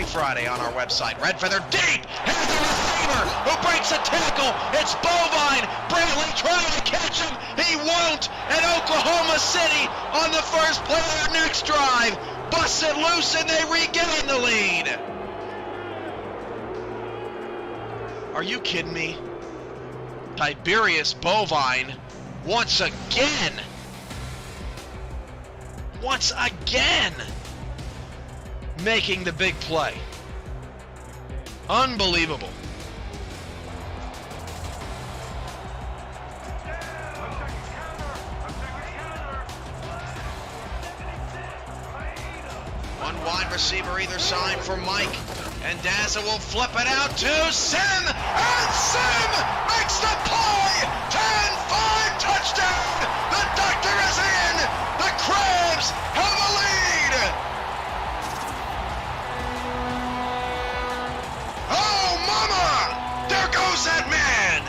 every Friday on our website. Red Feather deep, has the receiver who breaks a tackle. It's Bovine. Brantley trying to catch him. He won't. And Oklahoma City on the first play of their next drive busts it loose and they regain the lead. Are you kidding me? Tiberius Bovine once again making the big play. Unbelievable. One wide receiver either side for Mike, and Daza will flip it out to Sim, and Sim makes the play. 10-5 touchdown. The doctor is in. The Crabs have a lead. Oh, mama! There goes that man.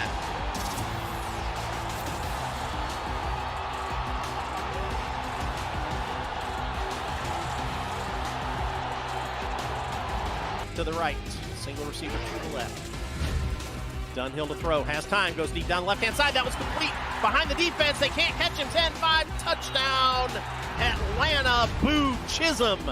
To the right, single receiver to the left. Dunhill to throw, has time, goes deep down left-hand side. That was complete behind the defense. They can't catch him. 10-5 touchdown. Atlanta. Boo Chisholm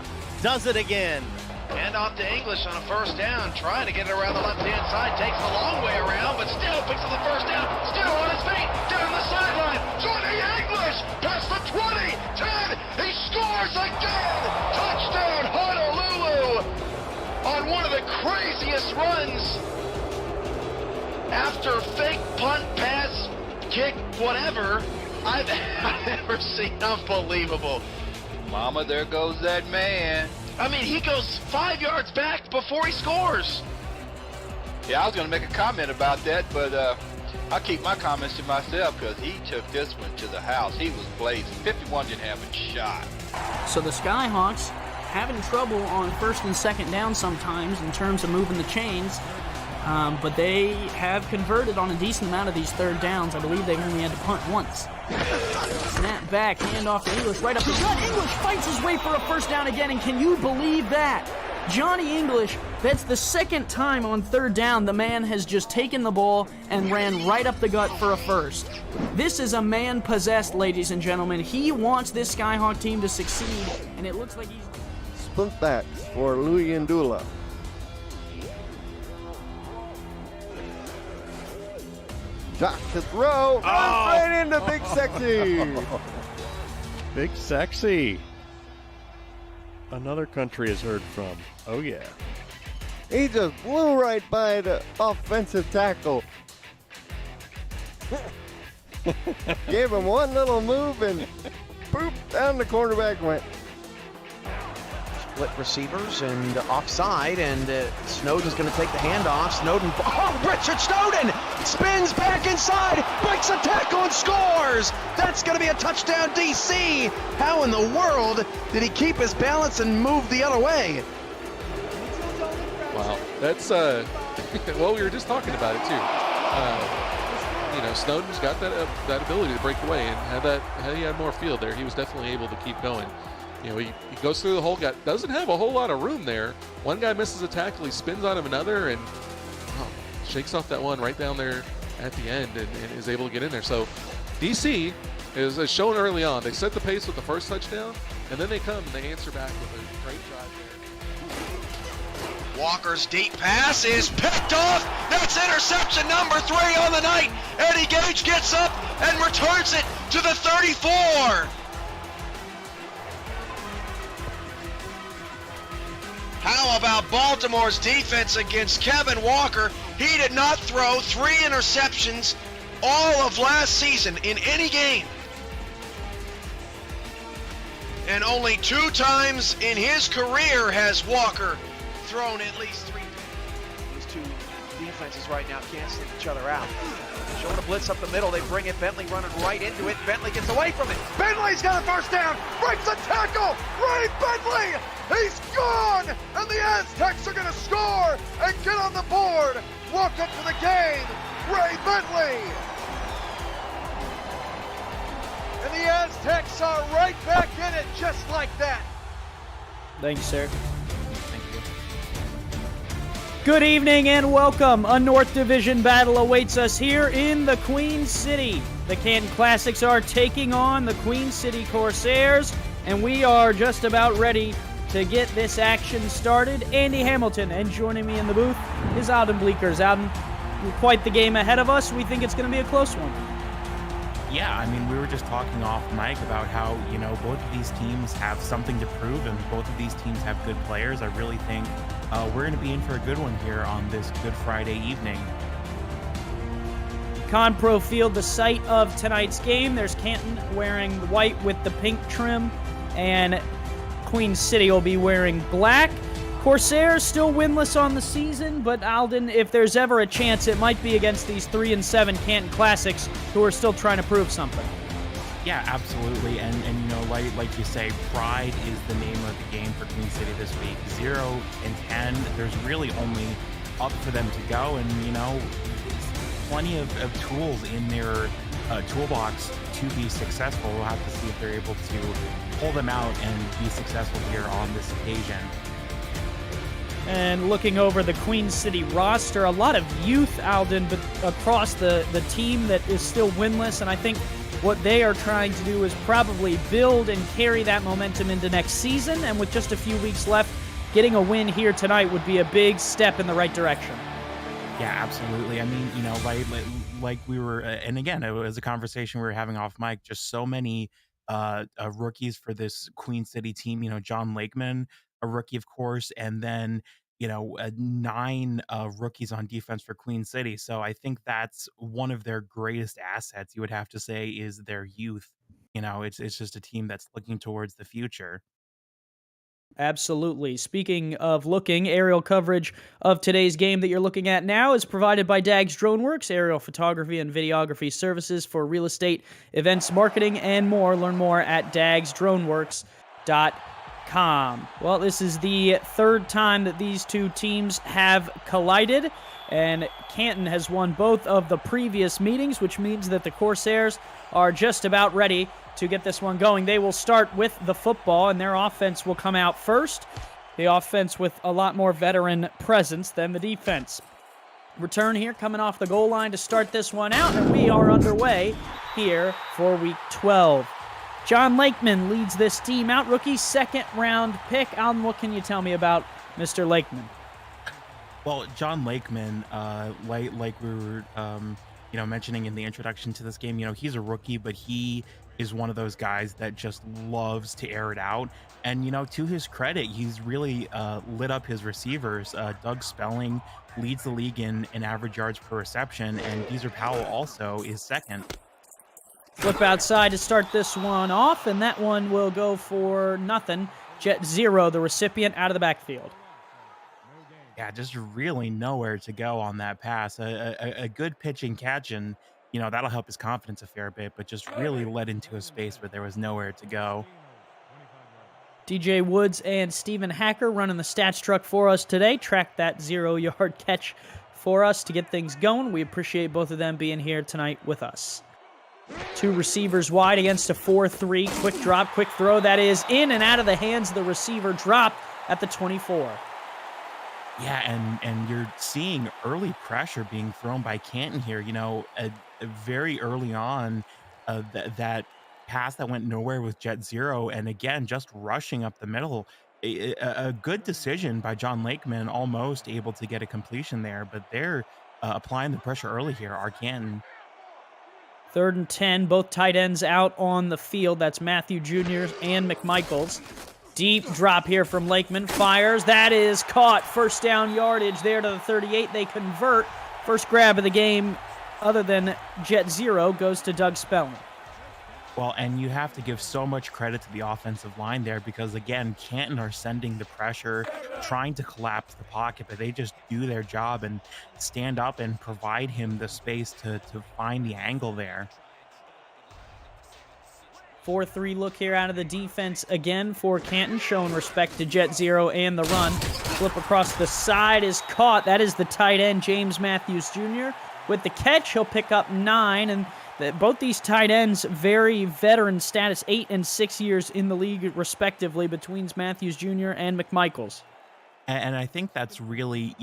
does it again. Hand off to English on a first down, trying to get it around the left-hand side. Takes the long way around, but still picks up the first down. Still on his feet, down the sideline. Johnny English past the 20, 10. He scores again. Touchdown, Honolulu. On one of the craziest runs after fake punt, pass, kick, whatever I've ever seen. Unbelievable. Mama, there goes that man. I mean, he goes 5 yards back before he scores. Yeah, I was going to make a comment about that, but I'll keep my comments to myself because he took this one to the house. He was blazing. 51 didn't have a shot. So the Skyhawks having trouble on first and second down sometimes in terms of moving the chains, but they have converted on a decent amount of these third downs. I believe they've only had to punt once. Snap back, handoff to English, right up the gut. English fights his way for a first down again, and can you believe that? Johnny English, that's the second time on third down the man has just taken the ball and ran right up the gut for a first. This is a man possessed, ladies and gentlemen. He wants this Skyhawk team to succeed, and it looks like he's... Split backs for Louis Ndula. Shot to throw. Runs right into Big Sexy. Big Sexy. Another country has heard from. Oh, yeah. He just blew right by the offensive tackle. Gave him one little move and boop, down the cornerback went. Split receivers and offside, and Snowden's going to take the handoff. Snowden, Richard Snowden spins back inside, breaks a tackle and scores. That's going to be a touchdown, DC. How in the world did he keep his balance and move the other way? Wow, that's well, we were just talking about it too. You know, Snowden's got that ability to break away, and had he had more field there, he was definitely able to keep going. You know, he goes through the whole guy, doesn't have a whole lot of room there. One guy misses a tackle, he spins on him another, and shakes off that one right down there at the end and is able to get in there. So DC is shown early on. They set the pace with the first touchdown, and then they come and they answer back with a great drive there. Walker's deep pass is picked off. That's interception number 3 on the night. Eddie Gage gets up and returns it to the 34. How about Baltimore's defense against Kevin Walker? He did not throw 3 interceptions all of last season in any game. And only 2 times in his career has Walker thrown at least 3. These two defenses right now canceling each other out. Showing a blitz up the middle, they bring it, Bentley running right into it, Bentley gets away from it. Bentley's got a first down, breaks a tackle, Ray Bentley, he's gone, and the Aztecs are gonna score and get on the board. Welcome to the game, Ray Bentley. And the Aztecs are right back in it just like that. Thank you, sir. Thank you. Good evening and welcome. A North Division battle awaits us here in the Queen City. The Canton Classics are taking on the Queen City Corsairs, and we are just about ready to get this action started. Andy Hamilton, and joining me in the booth is Alden Bleekers. Alden, quite the game ahead of us. We think it's going to be a close one. Yeah, I mean, we were just talking off mic about how, both of these teams have something to prove and both of these teams have good players. I really think we're going to be in for a good one here on this Good Friday evening. Conpro Field, the site of tonight's game. There's Canton wearing white with the pink trim, and Queen City will be wearing black. Corsairs still winless on the season, but Alden, if there's ever a chance, it might be against these 3-7 Canton Classics who are still trying to prove something. Yeah, absolutely. And like you say, pride is the name of the game for Queen City this week. 0-10, there's really only up for them to go, and plenty of tools in their toolbox to be successful. We'll have to see if they're able to pull them out and be successful here on this occasion. And looking over the Queen City roster, a lot of youth, Alden, but across the team that is still winless, and I think what they are trying to do is probably build and carry that momentum into next season, and with just a few weeks left, getting a win here tonight would be a big step in the right direction. Yeah, absolutely. I mean, like we were, and again, it was a conversation we were having off mic, just so many rookies for this Queen City team. John Lakeman, a rookie, of course, and then 9 rookies on defense for Queen City. So I think that's one of their greatest assets, you would have to say, is their youth. It's just a team that's looking towards the future. Absolutely. Speaking of looking, aerial coverage of today's game that you're looking at now is provided by Dags Droneworks, aerial photography and videography services for real estate, events, marketing, and more. Learn more at dagsdroneworks.com. Well, this is the third time that these two teams have collided, and Canton has won both of the previous meetings, which means that the Corsairs are just about ready to get this one going. They will start with the football, and their offense will come out first. The offense with a lot more veteran presence than the defense. Return here coming off the goal line to start this one out, and we are underway here for Week 12. John Lakeman leads this team out, rookie second-round pick. Alden, what can you tell me about Mr. Lakeman? Well, John Lakeman, like we were mentioning in the introduction to this game, he's a rookie, but he is one of those guys that just loves to air it out. And, to his credit, he's really lit up his receivers. Doug Spelling leads the league in average yards per reception, and Geezer Powell also is second. Flip outside to start this one off, and that one will go for nothing. Jet Zero, the recipient, out of the backfield. Yeah, just really nowhere to go on that pass. A good pitch and catch, and that'll help his confidence a fair bit, but just really led into a space where there was nowhere to go. DJ Woods and Steven Hacker running the stats truck for us today. Track that 0-yard catch for us to get things going. We appreciate both of them being here tonight with us. 2 receivers wide against a 4-3. Quick drop, quick throw. That is in and out of the hands of the receiver. Dropped at the 24. Yeah, and you're seeing early pressure being thrown by Canton here. Very early on, that pass that went nowhere with Jet Zero, and again, just rushing up the middle. A good decision by John Lakeman, almost able to get a completion there, but they're applying the pressure early here, our Canton. 3rd and 10, both tight ends out on the field. That's Matthew Jr. and McMichaels. Deep drop here from Lakeman. Fires. That is caught. First down yardage there to the 38. They convert. First grab of the game, other than Jet Zero, goes to Doug Spelling. Well, and you have to give so much credit to the offensive line there because, again, Canton are sending the pressure, trying to collapse the pocket, but they just do their job and stand up and provide him the space to find the angle there. 4-3 look here out of the defense again for Canton, showing respect to Jet Zero and the run. Flip across the side is caught. That is the tight end, James Matthews Jr. With the catch, he'll pick up 9, and both these tight ends, very veteran status, 8 and 6 years in the league respectively, between Matthews Jr. and McMichaels. And I think that's really,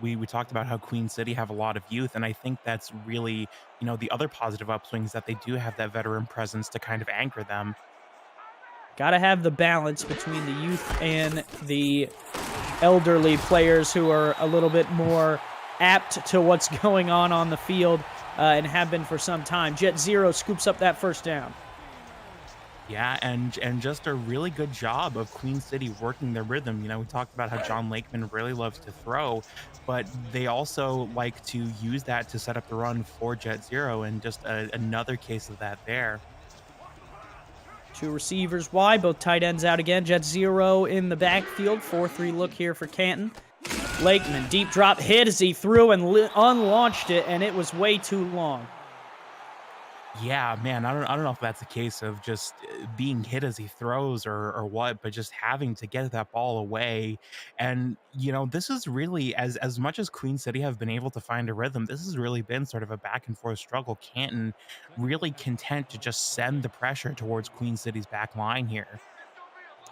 we talked about how Queen City have a lot of youth, and I think that's really, the other positive upswings that they do have that veteran presence to kind of anchor them. Got to have the balance between the youth and the elderly players who are a little bit more apt to what's going on the field and have been for some time. Jet Zero scoops up that first down. Yeah, and just a really good job of Queen City working their rhythm. We talked about how John Lakeman really loves to throw, but they also like to use that to set up the run for Jet Zero, and just another case of that there. Two receivers wide, both tight ends out again. Jet Zero in the backfield. 4-3 look here for Canton. Lakeman, deep drop hit as he threw and unlaunched it, and it was way too long. Yeah, man, I don't know if that's a case of just being hit as he throws or what, but just having to get that ball away. And this is really, as much as Queen City have been able to find a rhythm, this has really been sort of a back and forth struggle. Canton really content to just send the pressure towards Queen City's back line here.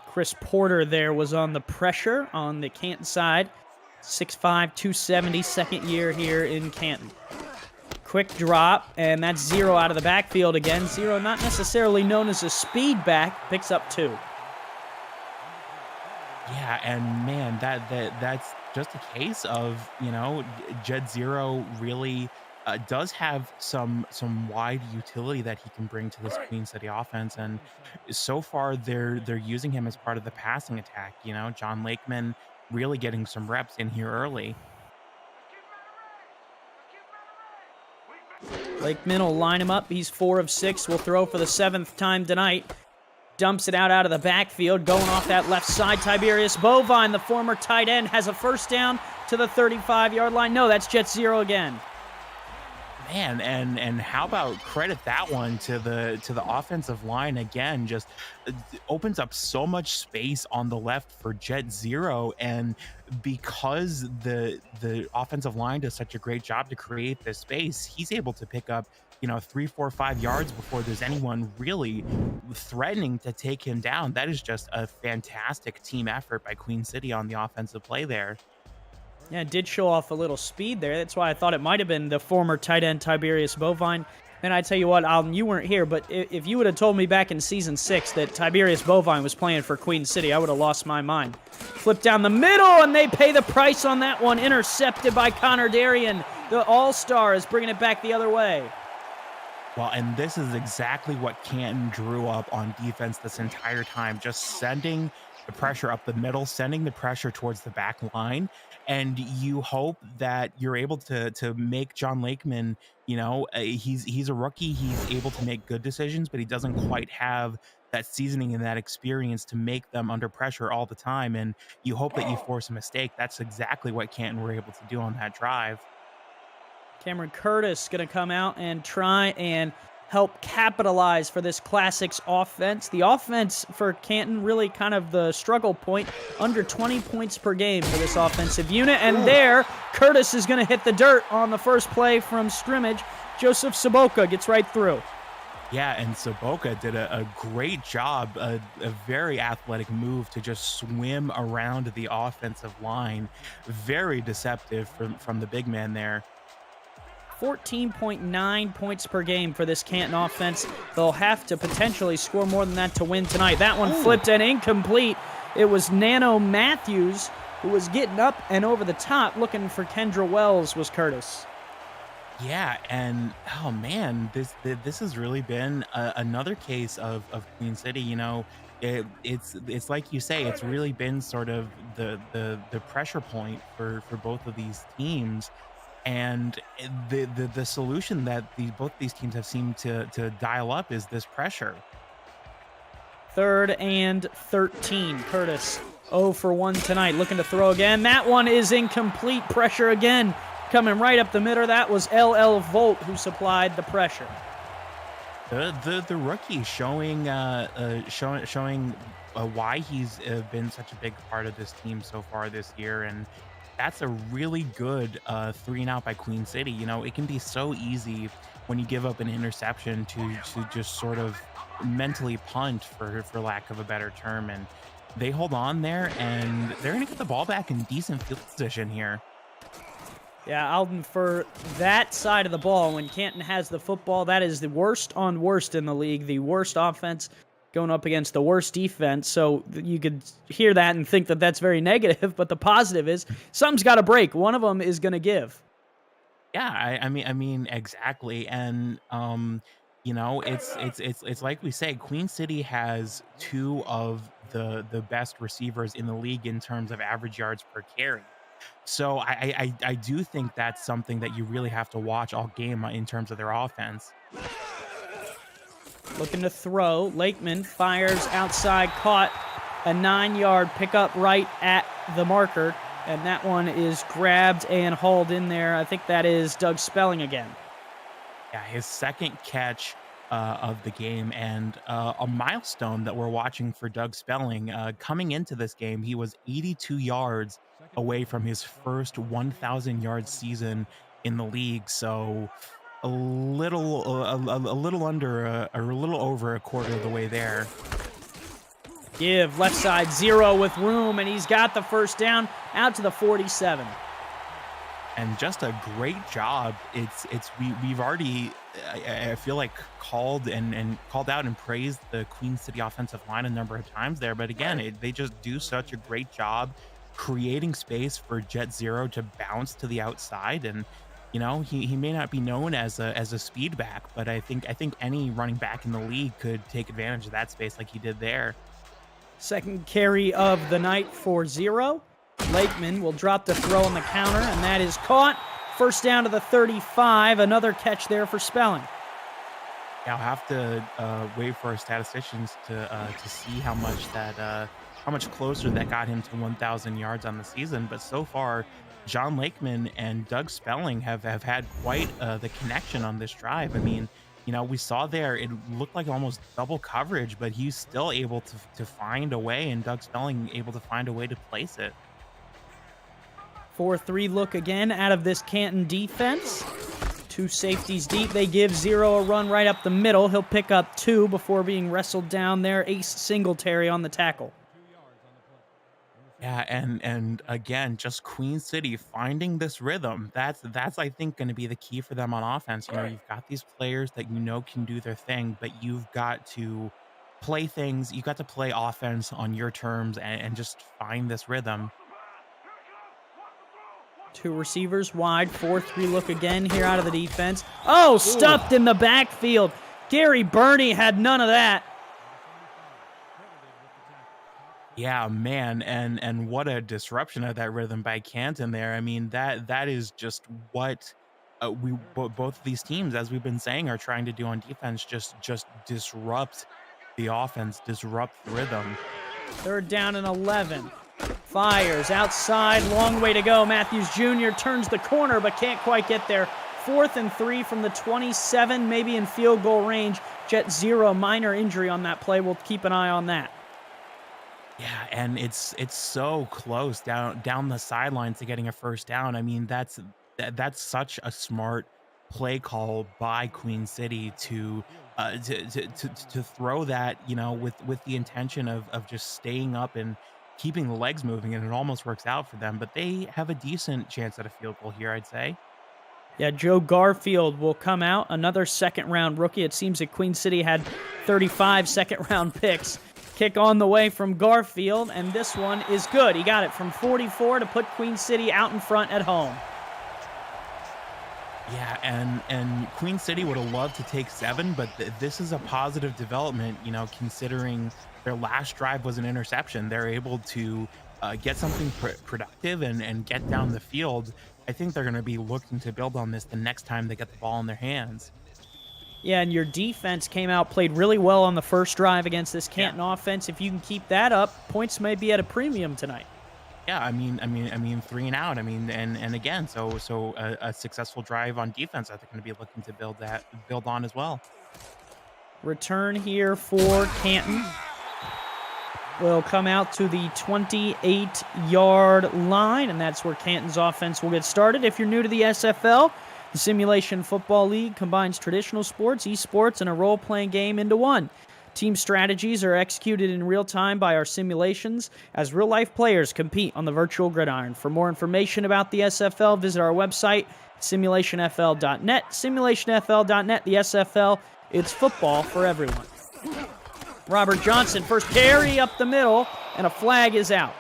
Chris Porter there was on the pressure on the Canton side. 6'5", 270, second year here in Canton. Quick drop, and that's Zero out of the backfield again. Zero, not necessarily known as a speed back, picks up 2. Yeah, and man, that's just a case of, Jet Zero really does have some wide utility that he can bring to this Queen City offense, and so far they're using him as part of the passing attack. John Lakeman really getting some reps in here early. Lakeman will line him up. He's 4 of 6. Will throw for the 7th time tonight. Dumps it out of the backfield. Going off that left side, Tiberius Bovine, the former tight end, has a first down to the 35-yard line. No, that's Jet Zero again. Man, and how about credit that one to the offensive line again? Just opens up so much space on the left for Jet Zero, and because the offensive line does such a great job to create this space, he's able to pick up 3, 4, 5 yards before there's anyone really threatening to take him down. That is just a fantastic team effort by Queen City on the offensive play there. Yeah, it did show off a little speed there. That's why I thought it might have been the former tight end Tiberius Bovine. And I tell you what, Alden, you weren't here, but if you would have told me back in Season 6 that Tiberius Bovine was playing for Queen City, I would have lost my mind. Flip down the middle, and they pay the price on that one. Intercepted by Connor Darien. The All-Star is bringing it back the other way. Well, and this is exactly what Canton drew up on defense this entire time, just sending the pressure up the middle, sending the pressure towards the back line. And you hope that you're able to make John Lakeman, he's a rookie. He's able to make good decisions, but he doesn't quite have that seasoning and that experience to make them under pressure all the time. And you hope that you force a mistake. That's exactly what Canton were able to do on that drive. Cameron Curtis going to come out and try and help capitalize for this Classics offense. The offense for Canton really kind of the struggle point, under 20 points per game for this offensive unit. And there, Curtis is going to hit the dirt on the first play from scrimmage. Joseph Saboka gets right through. Yeah, and Saboka did a great job, a very athletic move to just swim around the offensive line. Very deceptive from the big man there. 14.9 points per game for this Canton offense. They'll have to potentially score more than that to win tonight. That one flipped and incomplete. It was Nano Matthews who was getting up and over the top looking for Kendra Wells was Curtis. Yeah, and oh man, this has really been another case of Queen City. It's like you say, it's really been sort of the pressure point for both of these teams. And the solution that both these teams have seemed to dial up is this pressure. 3rd and 13. Curtis 0 for 1 tonight. Looking to throw again. That one is incomplete. Pressure again. Coming right up the middle. That was LL Volt who supplied the pressure. The rookie showing why he's been such a big part of this team so far this year, and that's a really good 3-and-out by Queen City. It can be so easy when you give up an interception to just sort of mentally punt, for lack of a better term. And they hold on there, and they're going to get the ball back in decent field position here. Yeah, Alden, for that side of the ball, when Canton has the football, that is the worst on worst in the league, the worst offense going up against the worst defense. So you could hear that and think that that's very negative, but the positive is something's got to break. One of them is going to give. Yeah, I mean, exactly, and it's like we say, Queen City has two of the best receivers in the league in terms of average yards per carry. So I do think that's something that you really have to watch all game in terms of their offense. Looking to throw. Lakeman fires outside, caught a 9-yard pickup right at the marker. And that one is grabbed and hauled in there. I think that is Doug Spelling again. Yeah, his second catch of the game, and a milestone that we're watching for Doug Spelling. Coming into this game, he was 82 yards away from his first 1,000-yard season in the league. So a little under, or a little over a quarter of the way there. Give left side 0 with room, and he's got the first down out to the 47. And just a great job. We've already, I feel like, called out and praised the Queen City offensive line a number of times there. But again, they just do such a great job creating space for Jet Zero to bounce to the outside. And he may not be known as a speed back, but I think any running back in the league could take advantage of that space like he did there. Second carry of the night for 0. Lakeman will drop the throw on the counter, and that is caught. First down to the 35. Another catch there for Spelling. Yeah, I'll have to wait for our statisticians to see how much closer that got him to 1,000 yards on the season. But so far, John Lakeman and Doug Spelling have had quite the connection on this drive. I mean, we saw there, it looked like almost double coverage, but he's still able to find a way, and Doug Spelling able to find a way to place it. 4-3 look again out of this Canton defense. 2 safeties deep. They give 0 a run right up the middle. He'll pick up 2 before being wrestled down there. Ace Singletary on the tackle. Yeah, and again, just Queen City finding this rhythm. That's I think going to be the key for them on offense. You've got these players that can do their thing, but you've got to play things. You've got to play offense on your terms and just find this rhythm. 2 receivers wide. 4-3 look again here out of the defense. Oh, stuffed in the backfield. Gary Burney had none of that. Yeah, man, and what a disruption of that rhythm by Canton there. I mean, that is just what both of these teams, as we've been saying, are trying to do on defense. Just disrupt the offense, disrupt the rhythm. 3rd down and 11. Fires outside, long way to go. Matthews Jr. turns the corner but can't quite get there. 4th and 3 from the 27, maybe in field goal range. Jet Zero, minor injury on that play. We'll keep an eye on that. Yeah, and it's so close down the sidelines to getting a first down. I mean, that's such a smart play call by Queen City to throw that, with the intention of just staying up and keeping the legs moving, and it almost works out for them. But they have a decent chance at a field goal here, I'd say. Yeah, Joe Garfield will come out, another second-round rookie. It seems that Queen City had 35 second-round picks. Kick on the way from Garfield, and this one is good. He got it from 44 to put Queen City out in front at home. Yeah, and Queen City would have loved to take 7, but this is a positive development, considering their last drive was an interception. They're able to get something productive and get down the field. I think they're going to be looking to build on this the next time they get the ball in their hands. Yeah, and your defense came out, played really well on the first drive against this Canton offense. If you can keep that up, points may be at a premium tonight. Yeah, I mean, 3 and out. I mean, and again, so a successful drive on defense that they're going to be looking to build on as well. Return here for Canton will come out to the 28-yard line, and that's where Canton's offense will get started. If you're new to the SFL, the Simulation Football League combines traditional sports, esports, and a role-playing game into one. Team strategies are executed in real time by our simulations as real-life players compete on the virtual gridiron. For more information about the SFL, visit our website, simulationfl.net. Simulationfl.net, the SFL, it's football for everyone. Robert Johnson, first carry up the middle, and a flag is out.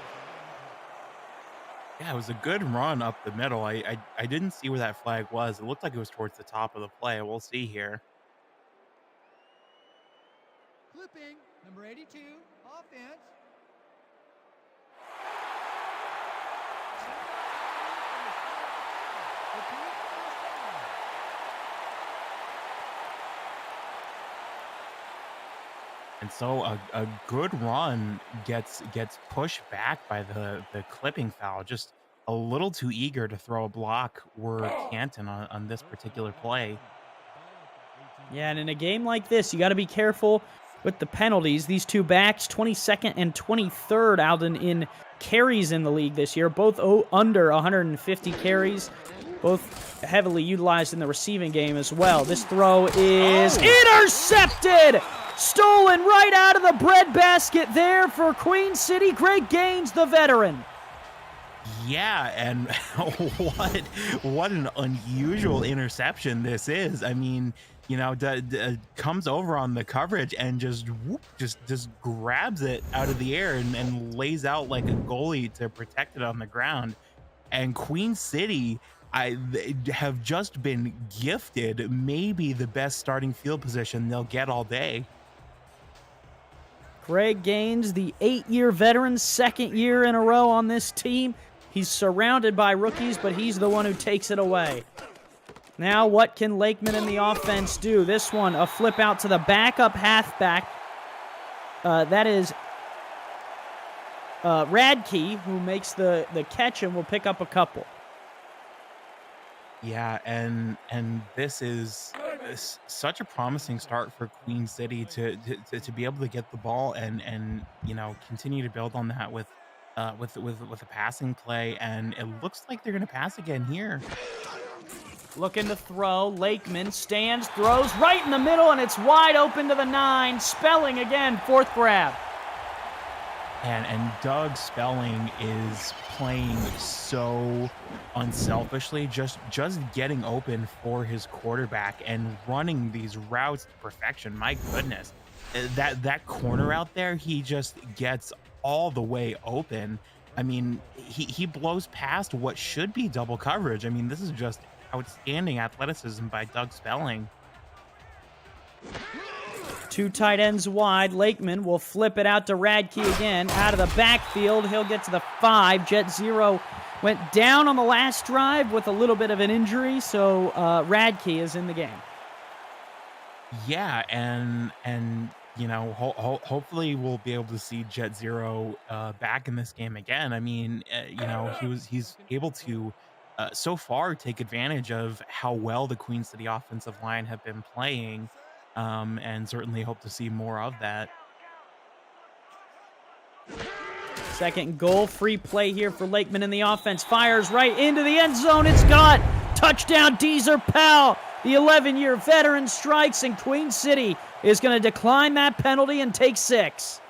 Yeah, it was a good run up the middle. I didn't see where that flag was. It looked like it was towards the top of the play. We'll see here. Clipping, number 82, offense. And so a good run gets pushed back by the clipping foul. Just a little too eager to throw a block were Canton on this particular play. Yeah, and in a game like this, you got to be careful with the penalties. These two backs, 22nd and 23rd out in carries in the league this year, both under 150 carries, both heavily utilized in the receiving game as well. This throw is intercepted! Stolen right out of the breadbasket there for Queen City. Great gains, the veteran. Yeah, and what an unusual interception this is. I mean, you know, comes over on the coverage and just grabs it out of the air and lays out like a goalie to protect it on the ground. And Queen City, they have just been gifted maybe the best starting field position they'll get all day. Greg Gaines, the 8-year veteran, second year in a row on this team. He's surrounded by rookies, but he's the one who takes it away. Now, what can Lakeman and the offense do? This one, a flip out to the backup halfback. That is Radke, who makes the catch and will pick up a couple. Yeah, and this is such a promising start for Queen City to be able to get the ball and you know, continue to build on that with a passing play, and it looks like they're going to pass again here. Looking to throw, Lakeman stands, throws right in the middle, and it's wide open to the 9. Spelling again, fourth grab. And Doug Spelling is playing so unselfishly, just getting open for his quarterback and running these routes to perfection. My goodness, that corner out there, he just gets all the way open. I mean, he blows past what should be double coverage. I mean, this is just outstanding athleticism by Doug Spelling. 2 tight ends wide. Lakeman will flip it out to Radke again. Out of the backfield, he'll get to the 5. Jet Zero went down on the last drive with a little bit of an injury, so Radke is in the game. Yeah, and you know, hopefully we'll be able to see Jet Zero back in this game again. I mean, you know, he's able to so far take advantage of how well the Queen City offensive line have been playing. And certainly hope to see more of that. Second goal, free play here for Lakeman in the offense. Fires right into the end zone. It's got touchdown, Deezer Powell. The 11-year veteran strikes, and Queen City is going to decline that penalty and take 6.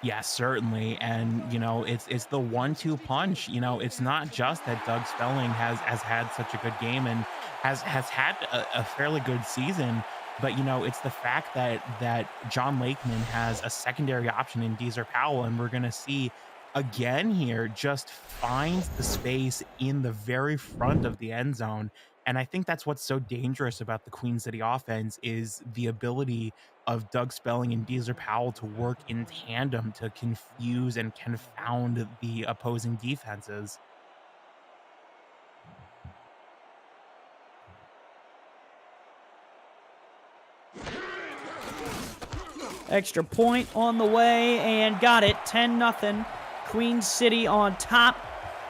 Yeah, certainly. And, you know, it's the 1-2 punch. You know, it's not just that Doug Spelling has had such a good game and has had a fairly good season. But, you know, it's the fact that John Lakeman has a secondary option in Deezer Powell, and we're going to see again here just finds the space in the very front of the end zone. And I think that's what's so dangerous about the Queen City offense is the ability of Doug Spelling and Deezer Powell to work in tandem to confuse and confound the opposing defenses. Extra point on the way, and got it. 10-0. Queen City on top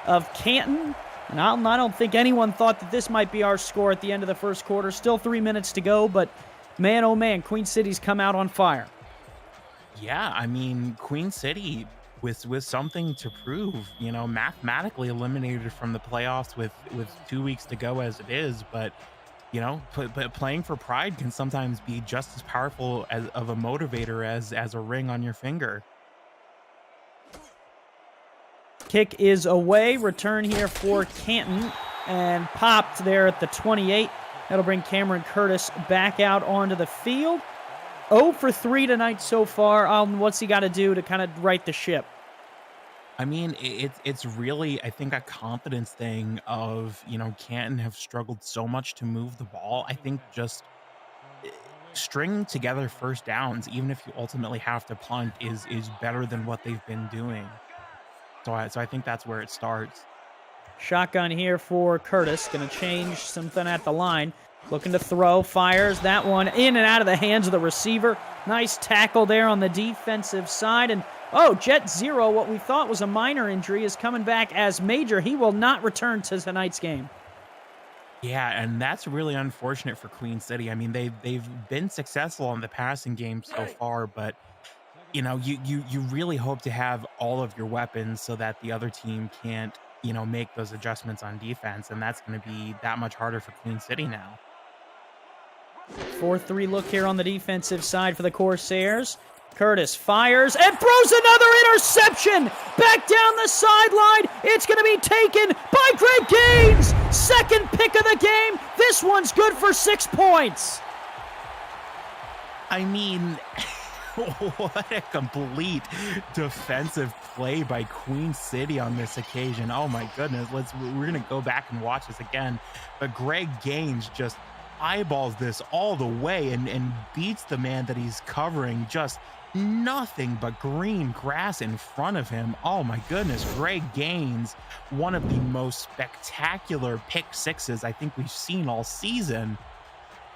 of Canton. And I don't think anyone thought that this might be our score at the end of the first quarter. Still 3 minutes to go, but man, oh man, Queen City's come out on fire. Yeah, I mean, Queen City with something to prove, you know, mathematically eliminated from the playoffs with 2 weeks to go as it is, but you know, playing for pride can sometimes be just as powerful of a motivator as a ring on your finger. Kick is away. Return here for Canton and popped there at the 28. That'll bring Cameron Curtis back out onto the field. 0 for 3 tonight so far. What's he got to do to kind of right the ship? I mean, it's really, I think, a confidence thing of, you know, Canton have struggled so much to move the ball. I think just stringing together first downs, even if you ultimately have to punt, is better than what they've been doing. So I think that's where it starts. Shotgun here for Curtis. Going to change something at the line. Looking to throw. Fires that one in and out of the hands of the receiver. Nice tackle there on the defensive side. And, Jet Zero, what we thought was a minor injury, is coming back as major. He will not return to tonight's game. Yeah, and that's really unfortunate for Queen City. I mean, they've been successful in the passing game so far, but you know, you really hope to have all of your weapons so that the other team can't, you know, make those adjustments on defense, and that's going to be that much harder for Queen City now. 4-3 look here on the defensive side for the Corsairs. Curtis fires and throws another interception back down the sideline. It's going to be taken by Greg Gaines. Second pick of the game. This one's good for 6 points. I mean, what a complete defensive play by Queen City on this occasion. Oh my goodness. We're going to go back and watch this again. But Greg Gaines just eyeballs this all the way and beats the man that he's covering. Just nothing but green grass in front of him. Oh my goodness. Greg Gaines, one of the most spectacular pick sixes I think we've seen all season.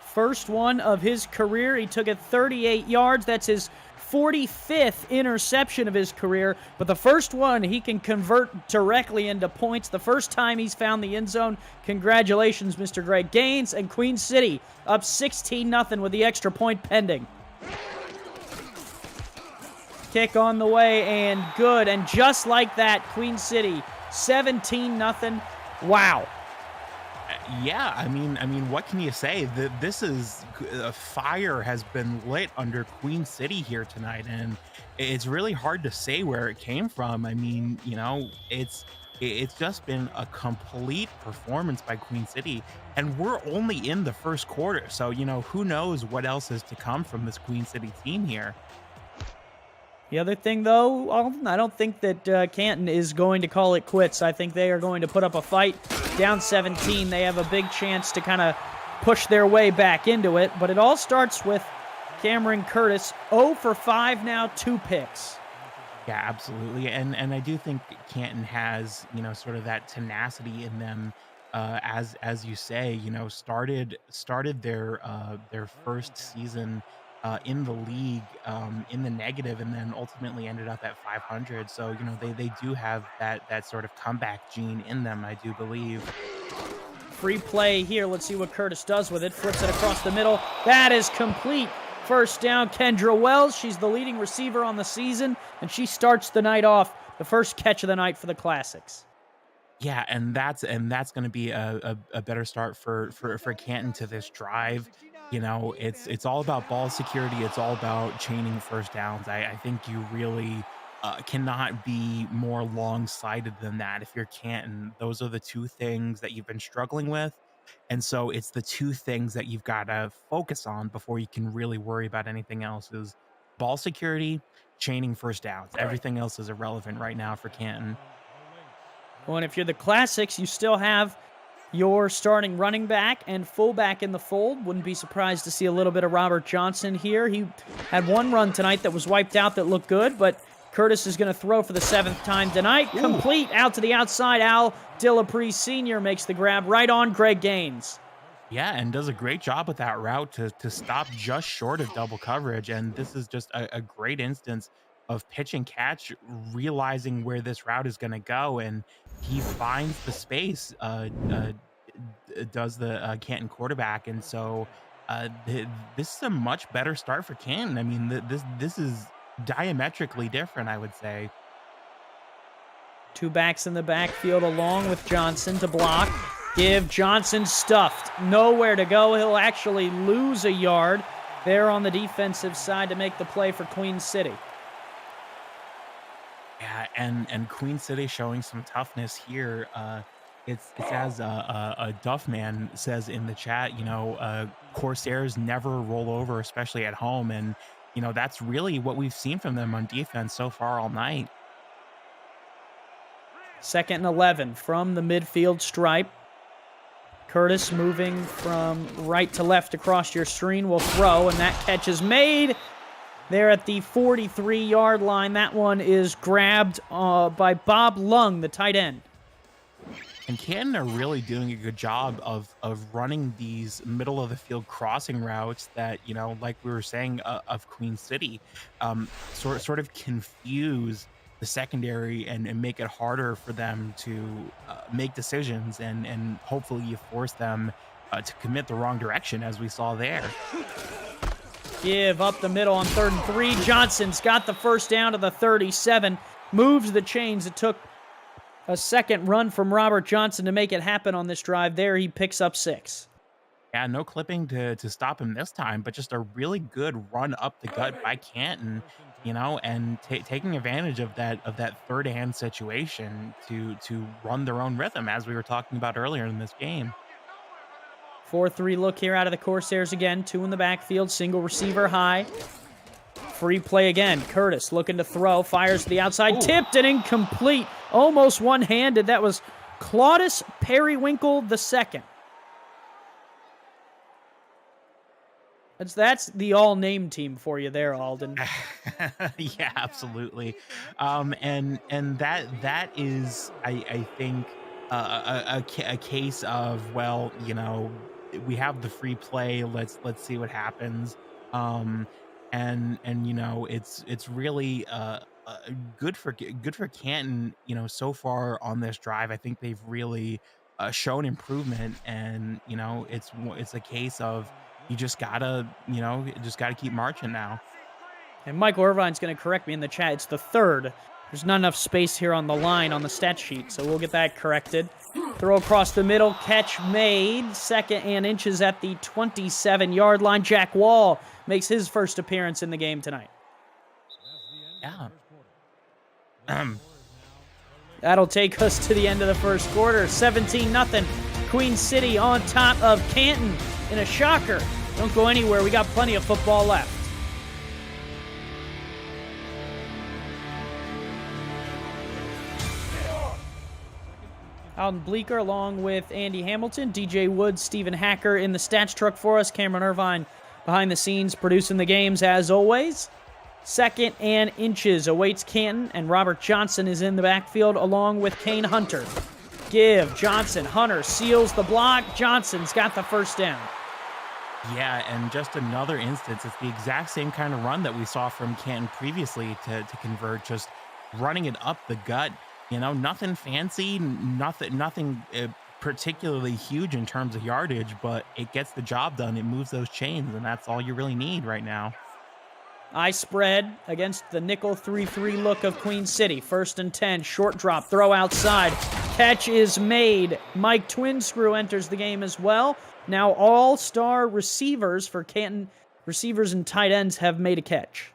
First one of his career. He took it 38 yards. That's his 45th interception of his career. But the first one he can convert directly into points. The first time he's found the end zone. Congratulations, Mr. Greg Gaines. And Queen City up 16-0 with the extra point pending. Kick on the way and good. And just like that, Queen City 17-0. Wow. Yeah, I mean, what can you say? This is a fire has been lit under Queen City here tonight, and it's really hard to say where it came from. I mean, you know, it's just been a complete performance by Queen City, and we're only in the first quarter, so you know, who knows what else is to come from this Queen City team here. The other thing, though, I don't think that Canton is going to call it quits. I think they are going to put up a fight. Down 17, they have a big chance to kind of push their way back into it. But it all starts with Cameron Curtis, 0 for 5 now, 2 picks. Yeah, absolutely. And I do think Canton has, you know, sort of that tenacity in them. As you say, you know, started their first season in the league in the negative, and then ultimately ended up at 500. So, you know, they do have that sort of comeback gene in them, I do believe. Free play here. Let's see what Curtis does with it. Flips it across the middle. That is complete. First down, Kendra Wells. She's the leading receiver on the season, and she starts the night off. The first catch of the night for the Classics. Yeah, and that's going to be a better start for Canton to this drive. You know, it's all about ball security. It's all about chaining first downs. I think you really cannot be more long-sighted than that. If you're Canton, those are the two things that you've been struggling with. And so it's the two things that you've got to focus on before you can really worry about anything else, is ball security, chaining first downs. Everything else is irrelevant right now for Canton. Well, and if you're the Classics, you still have your starting running back and fullback in the fold. Wouldn't be surprised to see a little bit of Robert Johnson here. He had one run tonight that was wiped out that looked good, but Curtis is going to throw for the 7th time tonight. Ooh. Complete out to the outside. Al Dillapre Sr. makes the grab right on Greg Gaines. Yeah, and does a great job with that route to stop just short of double coverage. And this is just a great instance of pitch and catch, realizing where this route is going to go, and he finds the space, does the Canton quarterback, and so this is a much better start for Canton. I mean, this is diametrically different, I would say. 2 backs in the backfield along with Johnson to block. Give Johnson stuffed. Nowhere to go. He'll actually lose a yard there on the defensive side to make the play for Queen City. Yeah, and Queen City showing some toughness here. It's as a Duffman says in the chat, Corsairs never roll over, especially at home. And, that's really what we've seen from them on defense so far all night. 2nd and 11 from the midfield stripe. Curtis moving from right to left across your screen will throw, and that catch is made there at the 43-yard line. That one is grabbed by Bob Lung, the tight end. And Canton are really doing a good job of running these middle of the field crossing routes that, like we were saying of Queen City, sort of confuse the secondary and make it harder for them to make decisions, and hopefully you force them to commit the wrong direction, as we saw there. Give up the middle on 3rd and 3. Johnson's got the first down to the 37, moves the chains. It took a second run from Robert Johnson to make it happen on this drive. There he picks up 6. Yeah, no clipping to stop him this time, but just a really good run up the gut by Canton, and taking advantage of that third and situation to run their own rhythm, as we were talking about earlier in this game. 4-3 look here out of the Corsairs again. 2 in the backfield, single receiver high. Free play again. Curtis looking to throw, fires to the outside, tipped and incomplete. Almost one-handed. That was Claudius Periwinkle II. That's the all-name team for you there, Alden. Yeah, absolutely. And that is, I think, a case of, well, we have the free play. Let's see what happens. And it's really good for Canton. So far on this drive, I think they've really shown improvement, and it's a case of you just gotta keep marching now. And Michael Irvine's going to correct me in the chat. It's the 3rd. There's not enough space here on the line on the stat sheet, so we'll get that corrected. Throw across the middle, catch made. 2nd and inches at the 27-yard line. Jack Wall makes his first appearance in the game tonight. Yeah. That'll take us to the end of the first quarter. 17-0. Queen City on top of Canton in a shocker. Don't go anywhere. We got plenty of football left. Alden Bleeker along with Andy Hamilton, DJ Woods, Stephen Hacker in the stats truck for us. Cameron Irvine behind the scenes producing the games as always. 2nd and inches awaits Canton, and Robert Johnson is in the backfield along with Kane Hunter. Give Johnson. Hunter seals the block. Johnson's got the first down. Yeah, and just another instance. It's the exact same kind of run that we saw from Canton previously to convert, just running it up the gut. Nothing fancy, nothing particularly huge in terms of yardage, but it gets the job done. It moves those chains, and that's all you really need right now. I spread against the nickel 3-3 look of Queen City. 1st and 10, short drop, throw outside. Catch is made. Mike Twinscrew enters the game as well. Now all-star receivers for Canton, receivers and tight ends have made a catch.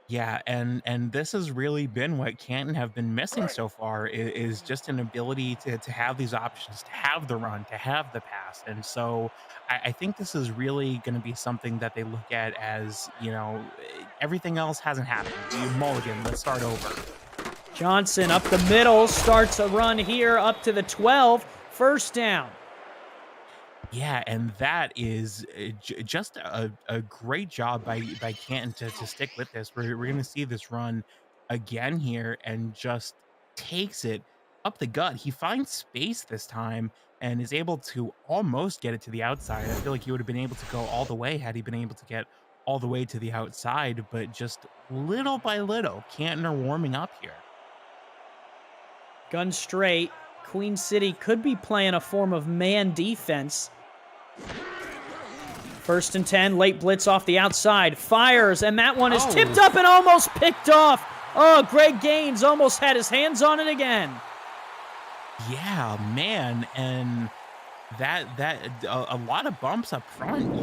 Yeah, and this has really been what Canton have been missing so far, is just an ability to have these options, to have the run, to have the pass. And so I think this is really going to be something that they look at as, everything else hasn't happened. Mulligan, let's start over. Johnson up the middle, starts a run here up to the 12, 1st down. Yeah, and that is just a great job by Canton to stick with this. We're going to see this run again here, and just takes it up the gut. He finds space this time and is able to almost get it to the outside. I feel like he would have been able to go all the way had he been able to get all the way to the outside, but just little by little, Canton are warming up here. Gun straight. Queen City could be playing a form of man defense. 1st and 10, late blitz off the outside. Fires, and that one is tipped up and almost picked off. Oh, Greg Gaines almost had his hands on it again. Yeah, man, and a lot of bumps up front.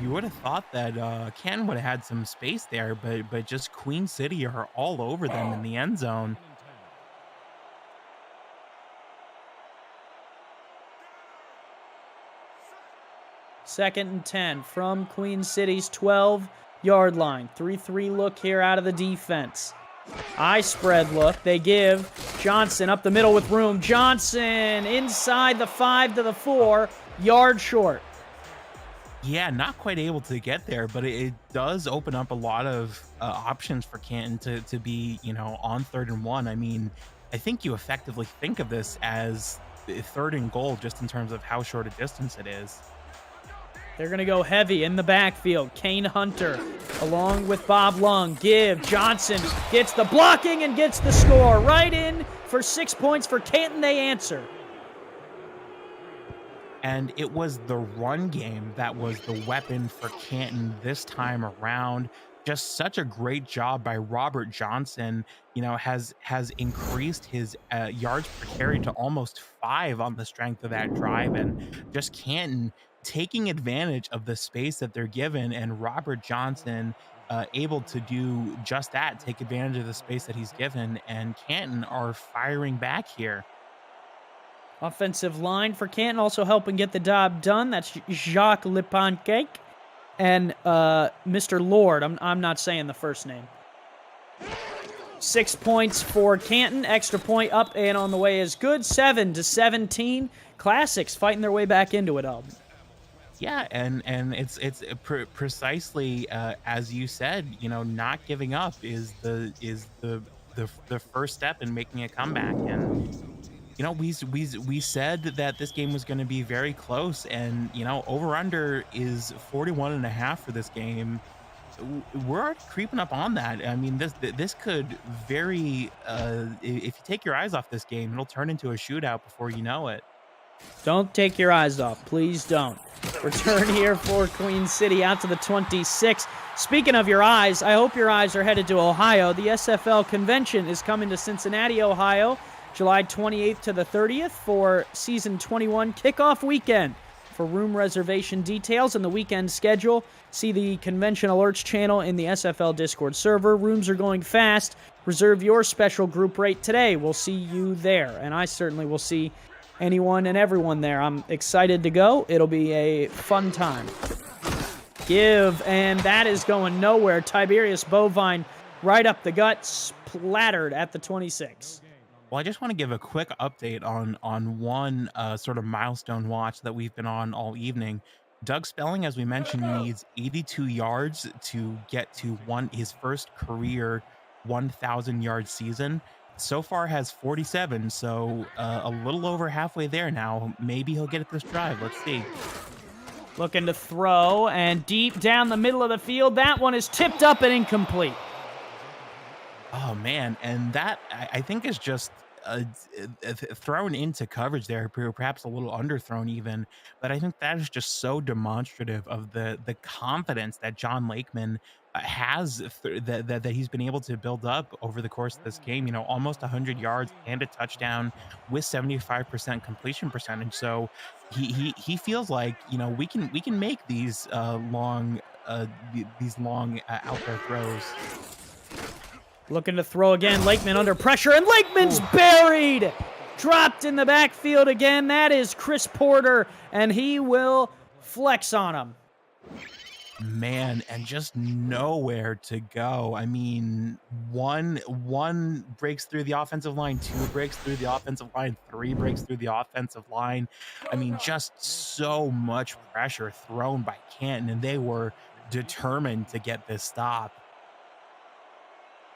You would have thought that Canton would have had some space there, but just Queen City are all over them in the end zone. Second and 10 from Queen City's 12-yard line. 3-3 look here out of the defense. I spread look. They give Johnson up the middle with room. Johnson inside the 5 to the 4, yard short. Yeah, not quite able to get there, but it does open up a lot of options for Canton to be, on 3rd and 1. I mean, I think you effectively think of this as 3rd and goal just in terms of how short a distance it is. They're going to go heavy in the backfield. Kane Hunter along with Bob Lung. Give. Johnson gets the blocking and gets the score. Right in for 6 points for Canton. They answer. And it was the run game that was the weapon for Canton this time around. Just such a great job by Robert Johnson, has increased his yards per carry to almost 5 on the strength of that drive. And just Canton taking advantage of the space that they're given, and Robert Johnson able to do just that, take advantage of the space that he's given, and Canton are firing back here. Offensive line for Canton also helping get the job done. That's Jacques Lepancake and Mr. Lord. I'm not saying the first name. 6 points for Canton. Extra point up and on the way is good. 7-17. Classics fighting their way back into it, Alden. Yeah, and it's precisely as you said. Not giving up is the first step in making a comeback. And we said that this game was going to be very close, and over under is 41.5 for this game. We're already creeping up on that. I mean, this could very if you take your eyes off this game, it'll turn into a shootout before you know it. Don't take your eyes off. Please don't. Return here for Queen City out to the 26. Speaking of your eyes, I hope your eyes are headed to Ohio. The SFL convention is coming to Cincinnati, Ohio, July 28th to the 30th for Season 21 kickoff weekend. For room reservation details and the weekend schedule, see the Convention Alerts channel in the SFL Discord server. Rooms are going fast. Reserve your special group rate today. We'll see you there, and I certainly will see anyone and everyone there. I'm excited to go. It'll be a fun time. Give, and that is going nowhere. Tiberius Bovine right up the gut, splattered at the 26. Well, I just want to give a quick update on one sort of milestone watch that we've been on all evening. Doug Spelling, as we mentioned, needs 82 yards to get to his first career 1,000-yard season. So far has 47, so a little over halfway there now. Maybe he'll get it this drive. Let's see. Looking to throw, and deep down the middle of the field, that one is tipped up and incomplete. Oh, man, and that, I think, is just thrown into coverage there, perhaps a little underthrown even, but I think that is just so demonstrative of the confidence that John Lakeman has, that he's been able to build up over the course of this game. Almost 100 yards and a touchdown with 75% completion percentage. So he feels like we can make these long out there throws. Looking to throw again. Lakeman under pressure, and Lakeman's buried. Dropped in the backfield again. That is Chris Porter, and he will flex on him. Man, and just nowhere to go. I mean, one breaks through the offensive line, 2 breaks through the offensive line, 3 breaks through the offensive line. I mean, just so much pressure thrown by Canton, and they were determined to get this stop.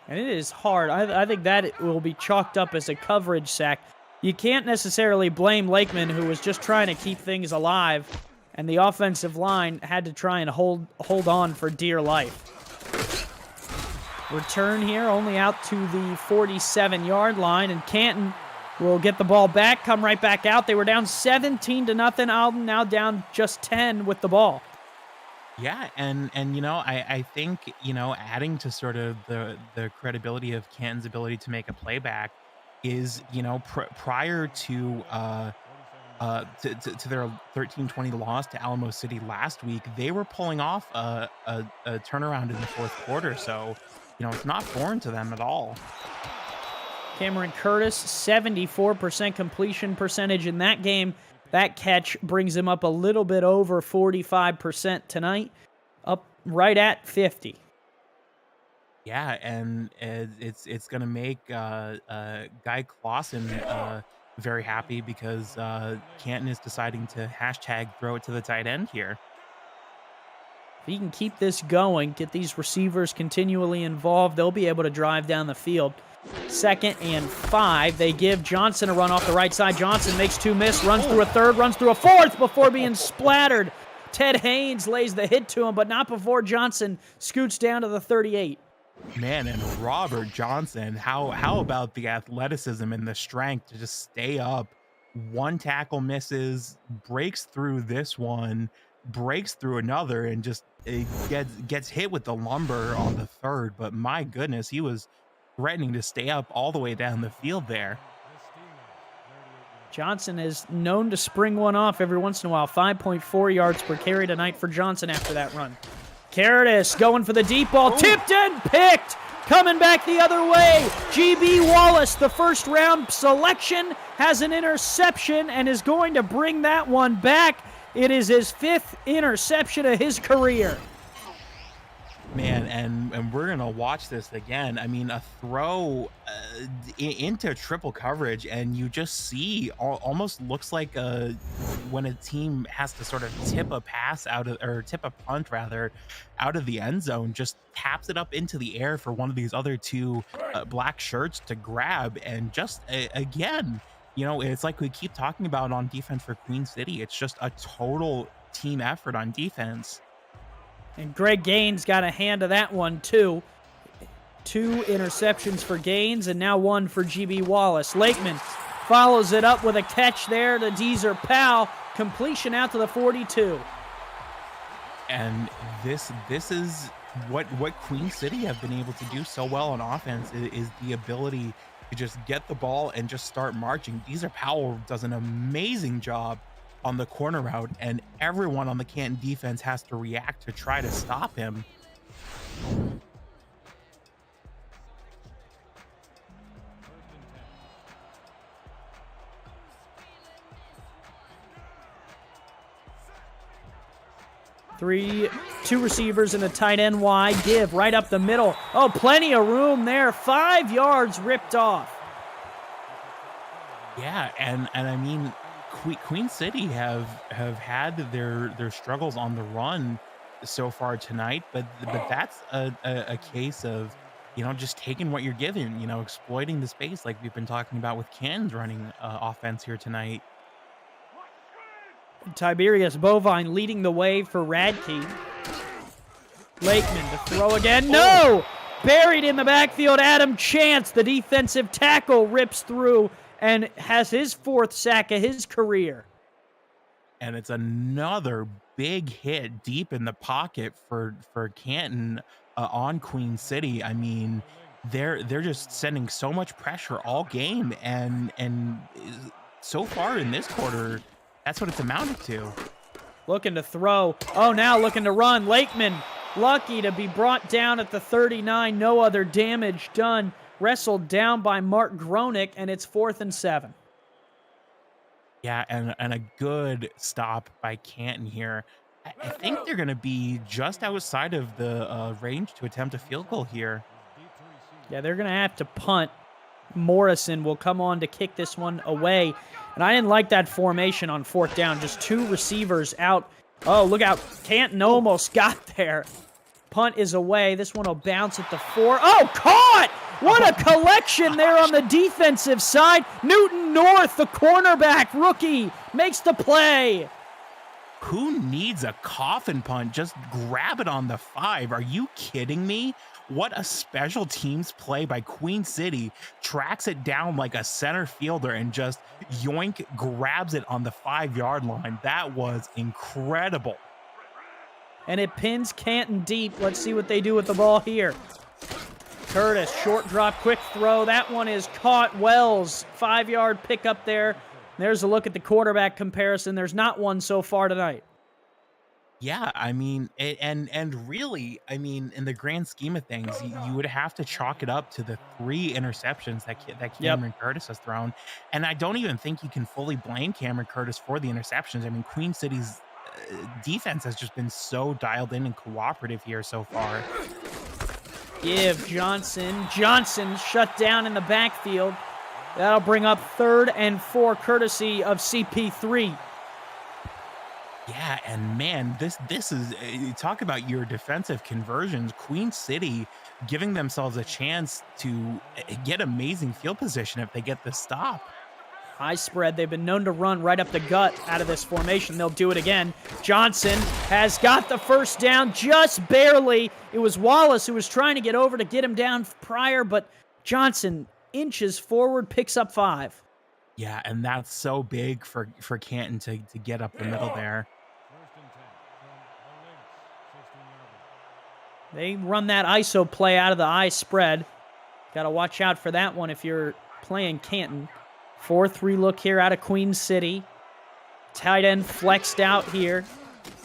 And it is hard. I think that will be chalked up as a coverage sack. You can't necessarily blame Lakeman, who was just trying to keep things alive, and the offensive line had to try and hold on for dear life. Return here, only out to the 47-yard line, and Canton will get the ball back, come right back out. They were down 17-0. Alden now down just 10 with the ball. Yeah, and I think adding to sort of the credibility of Canton's ability to make a playback, is, you know, prior to their 13-20 loss to Alamo City last week, they were pulling off a turnaround in the fourth quarter. So, you know, it's not foreign to them at all. Cameron Curtis, 74% completion percentage in that game. That catch brings him up a little bit over 45% tonight, up right at 50. Yeah, and it's going to make Guy Clausen very happy because Canton is deciding to hashtag throw it to the tight end here. If he can keep this going, get these receivers continually involved, they'll be able to drive down the field. 2nd and 5. They give Johnson a run off the right side. Johnson makes 2 miss, runs through a 3rd, runs through a 4th before being splattered. Ted Haynes lays the hit to him, but not before Johnson scoots down to the 38. Man, and Robert Johnson, how about the athleticism and the strength to just stay up? 1 tackle misses, breaks through this one, breaks through another, and just gets hit with the lumber on the 3rd. But my goodness, he was threatening to stay up all the way down the field there. Johnson is known to spring one off every once in a while. 5.4 yards per carry tonight for Johnson after that run. Curtis going for the deep ball. Tipped and picked. Coming back the other way. GB Wallace, the first-round selection, has an interception and is going to bring that one back. It is his 5th interception of his career. Man, and we're going to watch this again. I mean, a throw into triple coverage, and you just see almost looks like when a team has to sort of tip a pass out of, or tip a punt rather, out of the end zone, just taps it up into the air for one of these other 2 black shirts to grab. And just again, you know, it's like we keep talking about on defense for Queen City. It's just a total team effort on defense. And Greg Gaines got a hand of that one, too. 2 interceptions for Gaines, and now 1 for GB Wallace. Lakeman follows it up with a catch there to Deezer Powell. Completion out to the 42. And this is what Queen City have been able to do so well on offense is the ability to just get the ball and just start marching. Deezer Powell does an amazing job on the corner route, and everyone on the Canton defense has to react to try to stop him. Two receivers and a tight end wide. Give right up the middle. Oh, plenty of room there. 5 yards ripped off. Yeah, and I mean, Queen City have had their struggles on the run so far tonight, but that's a case of, you know, just taking what you're given, you know, exploiting the space like we've been talking about with Canton's running offense here tonight. Tiberius Bovine leading the way for Radke. Lakeman to throw again. No! Buried in the backfield. Adam Chance, the defensive tackle, rips through and has his 4th sack of his career. And it's another big hit deep in the pocket for Canton on Queen City. I mean, they're just sending so much pressure all game, and so far in this quarter, that's what it's amounted to. Looking to throw. Oh, now looking to run. Lakeman lucky to be brought down at the 39. No other damage done. Wrestled down by Mark Gronick, and it's 4th and 7. Yeah, and a good stop by Canton here. I think they're going to be just outside of the range to attempt a field goal here. Yeah, they're going to have to punt. Morrison will come on to kick this one away. And I didn't like that formation on 4th down. Just 2 receivers out. Oh, look out. Canton almost got there. Punt is away. This one will bounce at the 4. Oh, caught! What a collection there on the defensive side. Newton North, the cornerback rookie, makes the play. Who needs a coffin punt? Just grab it on the 5. Are you kidding me? What a special teams play by Queen City. Tracks it down like a center fielder and just yoink, grabs it on the 5-yard line. That was incredible. And it pins Canton deep. Let's see what they do with the ball here. Curtis, short drop, quick throw. That one is caught. Wells, 5-yard pickup there. There's a look at the quarterback comparison. There's not one so far tonight. Yeah, I mean, and really, I mean, in the grand scheme of things, you would have to chalk it up to the 3 interceptions that Cameron Curtis has thrown, and I don't even think you can fully blame Cameron Curtis for the interceptions. I mean, Queen City's defense has just been so dialed in and cooperative here so far. Give Johnson. Johnson shut down in the backfield. That'll bring up 3rd and 4, courtesy of CP3. Yeah, and man, this is talk about your defensive conversions. Queen City giving themselves a chance to get amazing field position if they get the stop. High spread. They've been known to run right up the gut out of this formation. They'll do it again. Johnson has got the first down just barely. It was Wallace who was trying to get over to get him down prior, but Johnson inches forward, picks up 5. Yeah, and that's so big for Canton to get up the middle there. They run that ISO play out of the I spread. Got to watch out for that one if you're playing Canton. 4-3 look here out of Queen City. Tight end flexed out here.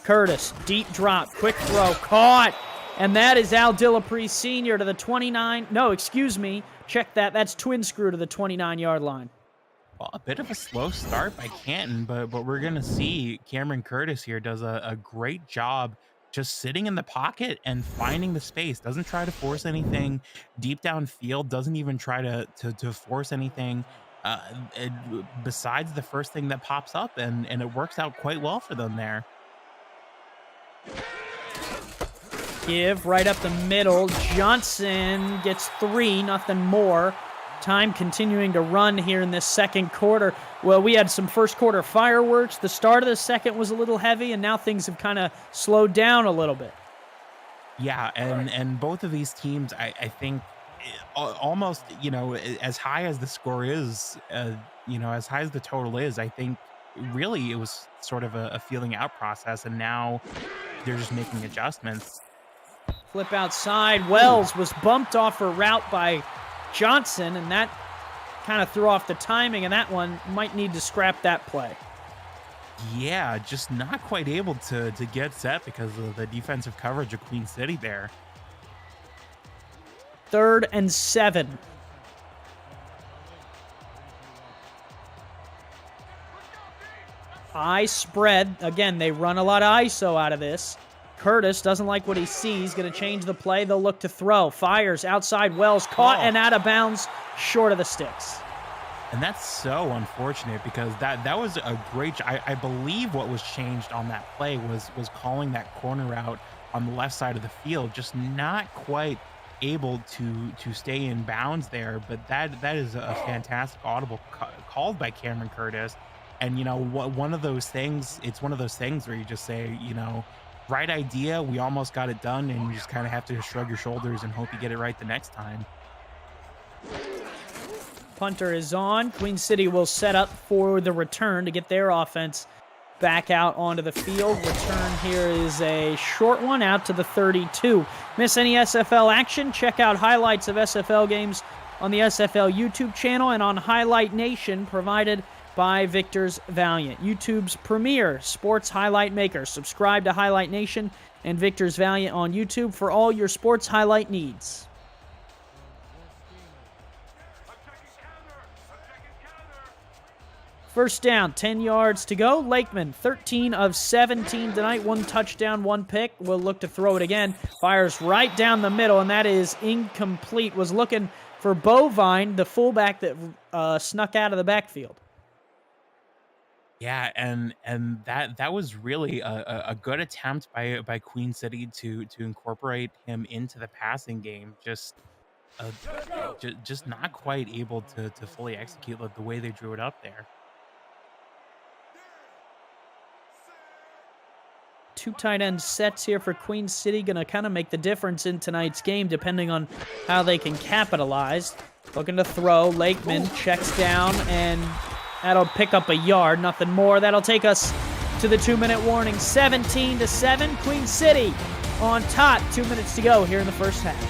Curtis, deep drop, quick throw, caught. And that is Al Dillapre Sr. to the 29. No, excuse me. Check that. That's twin screw to the 29-yard line. Well, a bit of a slow start by Canton, but we're going to see Cameron Curtis here does a great job just sitting in the pocket and finding the space. Doesn't try to force anything deep downfield. Doesn't even try to force anything besides the first thing that pops up, and it works out quite well for them there. Give right up the middle. Johnson gets 3, nothing more. Time continuing to run here in this second quarter. Well, we had some first quarter fireworks. The start of the second was a little heavy, and now things have kind of slowed down a little bit. Yeah, and both of these teams, I think, almost, as high as the score is, as high as the total is, I think really it was sort of a feeling out process, and now they're just making adjustments. Flip outside. Wells was bumped off her route by Johnson, and that kind of threw off the timing, and that one might need to scrap that play. Yeah, just not quite able to get set because of the defensive coverage of Queen City there. 3rd and 7. I spread. Again, they run a lot of ISO out of this. Curtis doesn't like what he sees. Going to change the play. They'll look to throw. Fires outside. Wells caught and out of bounds, short of the sticks. And that's so unfortunate because that was a great. I believe what was changed on that play was calling that corner out on the left side of the field. Just not quite able to stay in bounds there. But that is a fantastic audible called by Cameron Curtis. And one of those things. It's one of those things where you just say, right idea, we almost got it done, and you just kind of have to shrug your shoulders and hope you get it right the next time. Punter is on. Queen City will set up for the return to get their offense back out onto the field. Return here is a short one out to the 32. Miss any SFL action? Check out highlights of SFL games on the SFL YouTube channel and on Highlight Nation, provided by Victor's Valiant, YouTube's premier sports highlight maker. Subscribe to Highlight Nation and Victor's Valiant on YouTube for all your sports highlight needs. First down, 10 yards to go. Lakeman, 13 of 17 tonight. 1 touchdown, 1 pick. Will look to throw it again. Fires right down the middle, and that is incomplete. Was looking for Bovine, the fullback that snuck out of the backfield. Yeah, and that was really a good attempt by Queen City to incorporate him into the passing game. Just not quite able to fully execute the way they drew it up there. 2 tight end sets here for Queen City. Going to kind of make the difference in tonight's game, depending on how they can capitalize. Looking to throw. Lakeman checks down, and that'll pick up a yard. Nothing more. That'll take us to the 2-minute warning. 17-7. Queen City on top. 2 minutes to go here in the first half.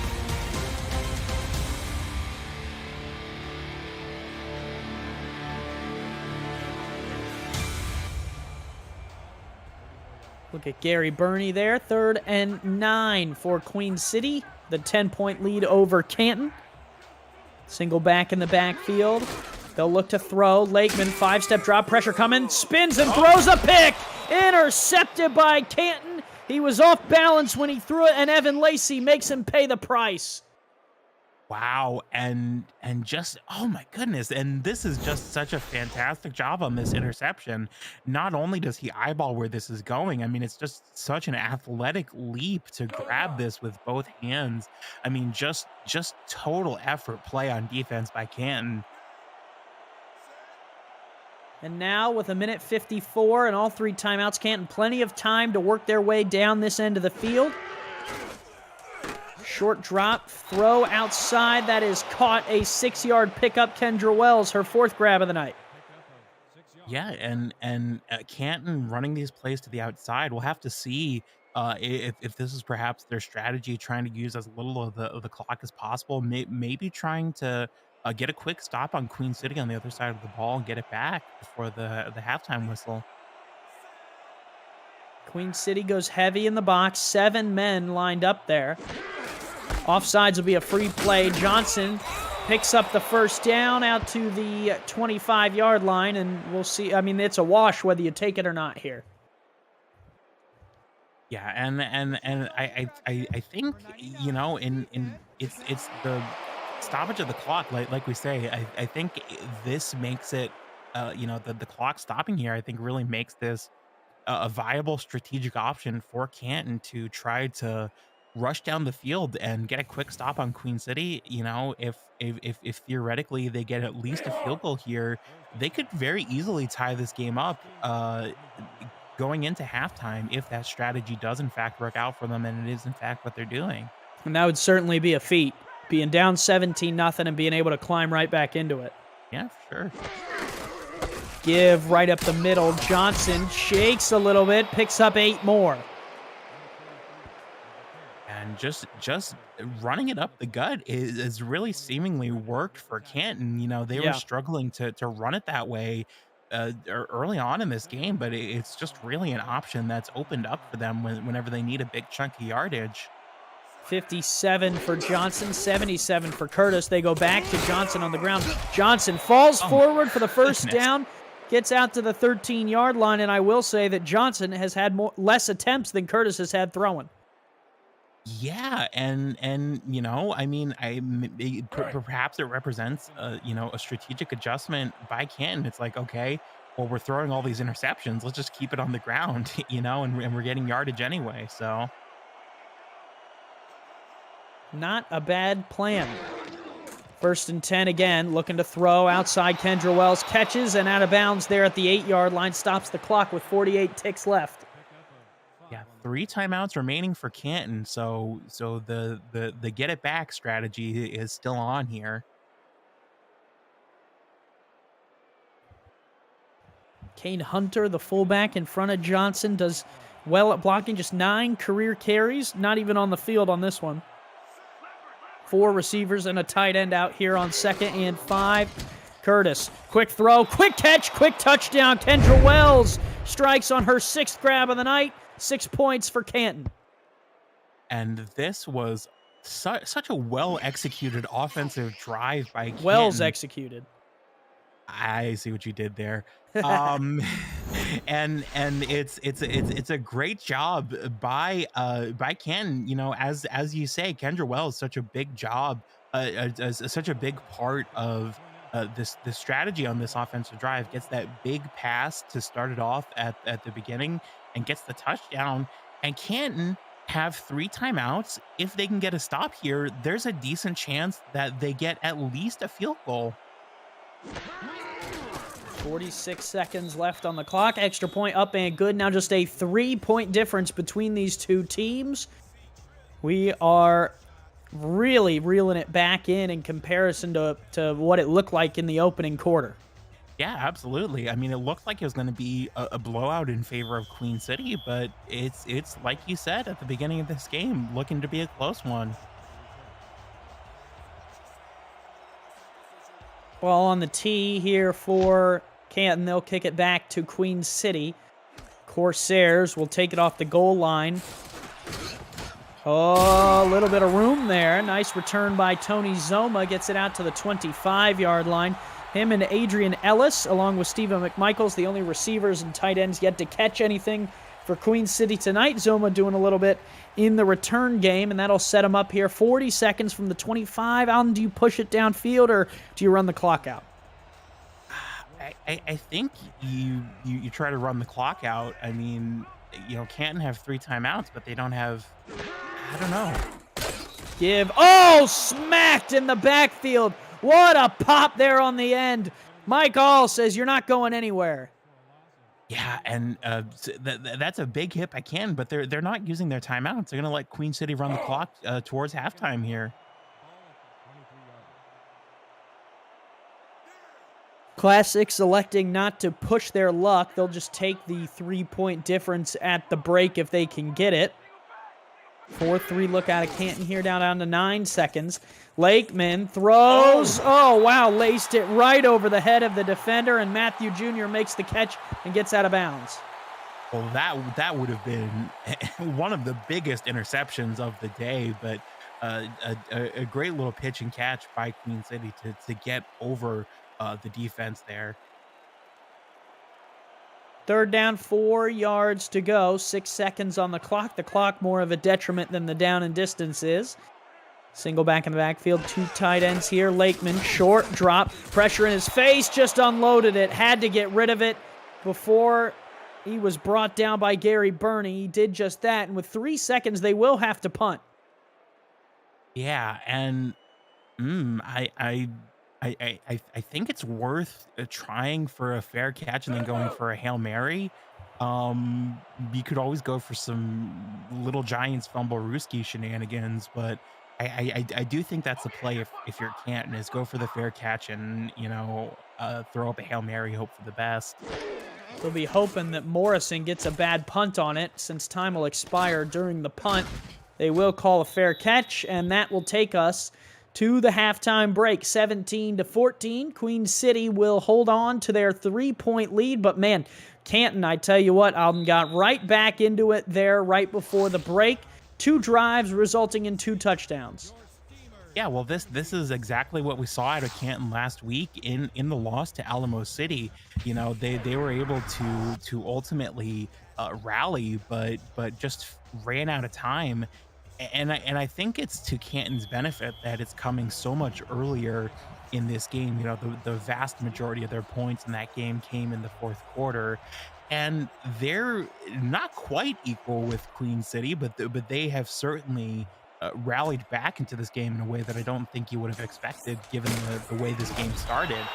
Look at Gary Burney there. 3rd and 9 for Queen City. The 10-point lead over Canton. Single back in the backfield. They'll look to throw. Lakeman, 5-step drop, pressure coming. Spins and throws a pick. Intercepted by Canton. He was off balance when he threw it, and Evan Lacey makes him pay the price. Wow, and just, oh my goodness, and this is just such a fantastic job on this interception. Not only does he eyeball where this is going, I mean, it's just such an athletic leap to grab this with both hands. I mean, just total effort play on defense by Canton. And now with 1:54 and all 3 timeouts, Canton plenty of time to work their way down this end of the field. Short drop, throw outside. That is caught. A 6-yard pickup. Kendra Wells, her 4th grab of the night. Yeah, and Canton running these plays to the outside. We'll have to see if this is perhaps their strategy, trying to use as little of the clock as possible. Maybe trying to get a quick stop on Queen City on the other side of the ball and get it back before the halftime whistle. Queen City goes heavy in the box. 7 men lined up there. Offsides will be a free play. Johnson picks up the 1st down out to the 25-yard line, and we'll see. I mean, it's a wash whether you take it or not here. Yeah, and I think, you know, it's the stoppage of the clock, like we say. I think this makes it, you know, the clock stopping here, I think really makes this a viable strategic option for Canton to try to rush down the field and get a quick stop on Queen City. You know, if theoretically they get at least a field goal here, they could very easily tie this game up going into halftime if that strategy does in fact work out for them, and it is in fact what they're doing. And that would certainly be a feat, being down 17-0 and being able to climb right back into it. Yeah, sure. Give right up the middle. Johnson shakes a little bit, picks up 8 more. And just running it up the gut is really seemingly worked for Canton. You know, they were struggling to run it that way early on in this game, but it's just really an option that's opened up for them whenever they need a big chunk of yardage. 57 for Johnson, 77 for Curtis. They go back to Johnson on the ground. Johnson falls forward for the 1st down, gets out to the 13-yard line, and I will say that Johnson has had less attempts than Curtis has had throwing. Yeah, and you know, I mean, perhaps it represents you know, a strategic adjustment by Canton. It's like, okay, well, we're throwing all these interceptions, let's just keep it on the ground, you know, and we're getting yardage anyway, so not a bad plan. 1st and 10 again, looking to throw outside. Kendra Wells catches and out of bounds there at the 8-yard line, stops the clock with 48 ticks left. Yeah, 3 timeouts remaining for Canton, so the get it back strategy is still on here. Kane Hunter, the fullback in front of Johnson, does well at blocking, just 9 career carries, not even on the field on this one. 4 receivers and a tight end out here on 2nd and 5. Curtis, quick throw, quick catch, quick touchdown. Kendra Wells strikes on her 6th grab of the night. 6 points for Canton. And this was such a well-executed offensive drive by Canton. Wells executed. I see what you did there. And it's a great job by Canton. You know, as you say, Kendra Wells, such a big job, such a big part of this strategy on this offensive drive. Gets that big pass to start it off at the beginning and gets the touchdown. And Canton have 3 timeouts. If they can get a stop here, there's a decent chance that they get at least a field goal. 46 seconds left on the clock. Extra point up and good. Now just a 3-point difference between these 2 teams. We are really reeling it back in comparison to what it looked like in the opening quarter. Yeah, absolutely. I mean, it looked like it was going to be a blowout in favor of Queen City, but it's like you said at the beginning of this game, looking to be a close one. Ball on the tee here for Canton. They'll kick it back to Queen City. Corsairs will take it off the goal line. Oh, a little bit of room there. Nice return by Tony Zoma. Gets it out to the 25-yard line. Him and Adrian Ellis, along with Stephen McMichaels, the only receivers and tight ends yet to catch anything for Queen City tonight. Zoma doing a little bit in the return game, and that'll set him up here. 40 seconds from the 25. Alden, do you push it downfield, or do you run the clock out? I think you try to run the clock out. I mean, Canton have 3 timeouts, but they don't have, I don't know. Oh, smacked in the backfield. What a pop there on the end. Mike All says you're not going anywhere. Yeah, and that's a big hit by Canton, but they're not using their timeouts. They're going to let Queen City run the clock towards halftime here. Classics electing not to push their luck. They'll just take the 3-point difference at the break if they can get it. 4-3 look out of Canton here, down to 9 seconds. Lakeman throws. Oh, wow, laced it right over the head of the defender, and Matthew Jr. makes the catch and gets out of bounds. Well, that would have been one of the biggest interceptions of the day, but a great little pitch and catch by Queen City to get over the defense there. 3rd down, 4 yards to go. 6 seconds on the clock. The clock more of a detriment than the down and distance is. Single back in the backfield. 2 tight ends here. Lakeman, short drop. Pressure in his face. Just unloaded it. Had to get rid of it before he was brought down by Gary Burney. He did just that. And with 3 seconds, they will have to punt. Yeah, and I think it's worth trying for a fair catch and then going for a Hail Mary. You could always go for some Little Giants fumble Ruski shenanigans, but I do think that's the play if you're Canton, is go for the fair catch and, throw up a Hail Mary, hope for the best. They'll be hoping that Morrison gets a bad punt on it, since time will expire during the punt. They will call a fair catch, and that will take us to the halftime break. 17-14. Queen City will hold on to their 3-point lead, but man, Canton, I tell you what, Alden got right back into it there right before the break. 2 drives resulting in 2 touchdowns. Yeah, well, this is exactly what we saw out of Canton last week in the loss to Alamo City. They were able to ultimately rally, but just ran out of time. And I think it's to Canton's benefit that it's coming so much earlier in this game. The vast majority of their points in that game came in the 4th quarter, and they're not quite equal with Queen City, but they have certainly rallied back into this game in a way that I don't think you would have expected, given the way this game started.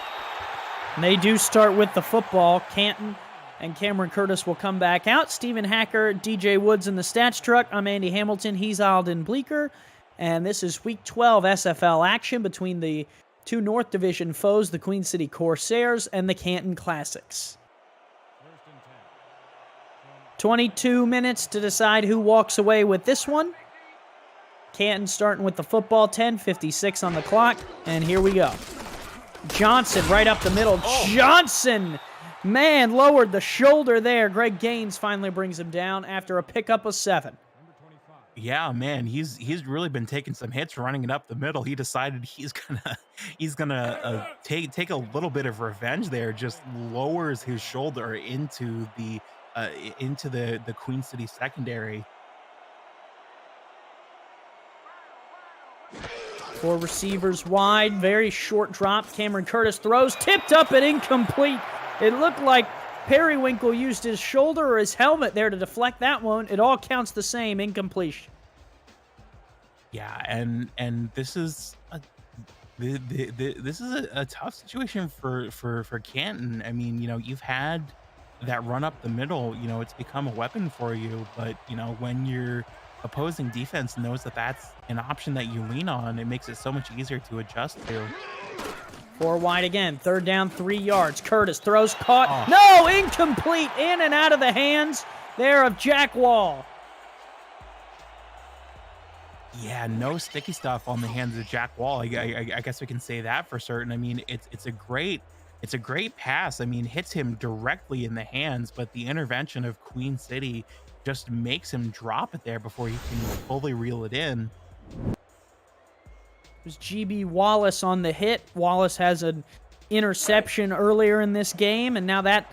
And they do start with the football. Canton and Cameron Curtis will come back out. Stephen Hacker, DJ Woods in the stats truck. I'm Andy Hamilton. He's Alden Bleeker. And this is Week 12 SFL action between the 2 North Division foes, the Queen City Corsairs and the Canton Classics. 22 minutes to decide who walks away with this one. Canton starting with the football, 10:56 on the clock. And here we go. Johnson right up the middle. Johnson! Man, lowered the shoulder there. Greg Gaines finally brings him down after a pickup of 7. Yeah, man, he's really been taking some hits running it up the middle. He decided he's gonna take a little bit of revenge there. Just lowers his shoulder into the Queen City secondary. 4 receivers wide, very short drop. Cameron Curtis throws, tipped up and incomplete. It looked like Periwinkle used his shoulder or his helmet there to deflect that one. It all counts the same, incompletion. Yeah, and this is a tough situation for Canton. I mean, you've had that run up the middle. It's become a weapon for you, but when your opposing defense knows that that's an option that you lean on, it makes it so much easier to adjust to. 4 wide again. 3rd down, 3 yards. Curtis throws, caught. No, incomplete. In and out of the hands there of Jack Wall. Yeah, no sticky stuff on the hands of Jack Wall. I guess we can say that for certain. I mean, it's a great It's a great pass. I mean, hits him directly in the hands, but the intervention of Queen City just makes him drop it there before he can fully reel it in. It was GB Wallace on the hit. Wallace has an interception earlier in this game, and now that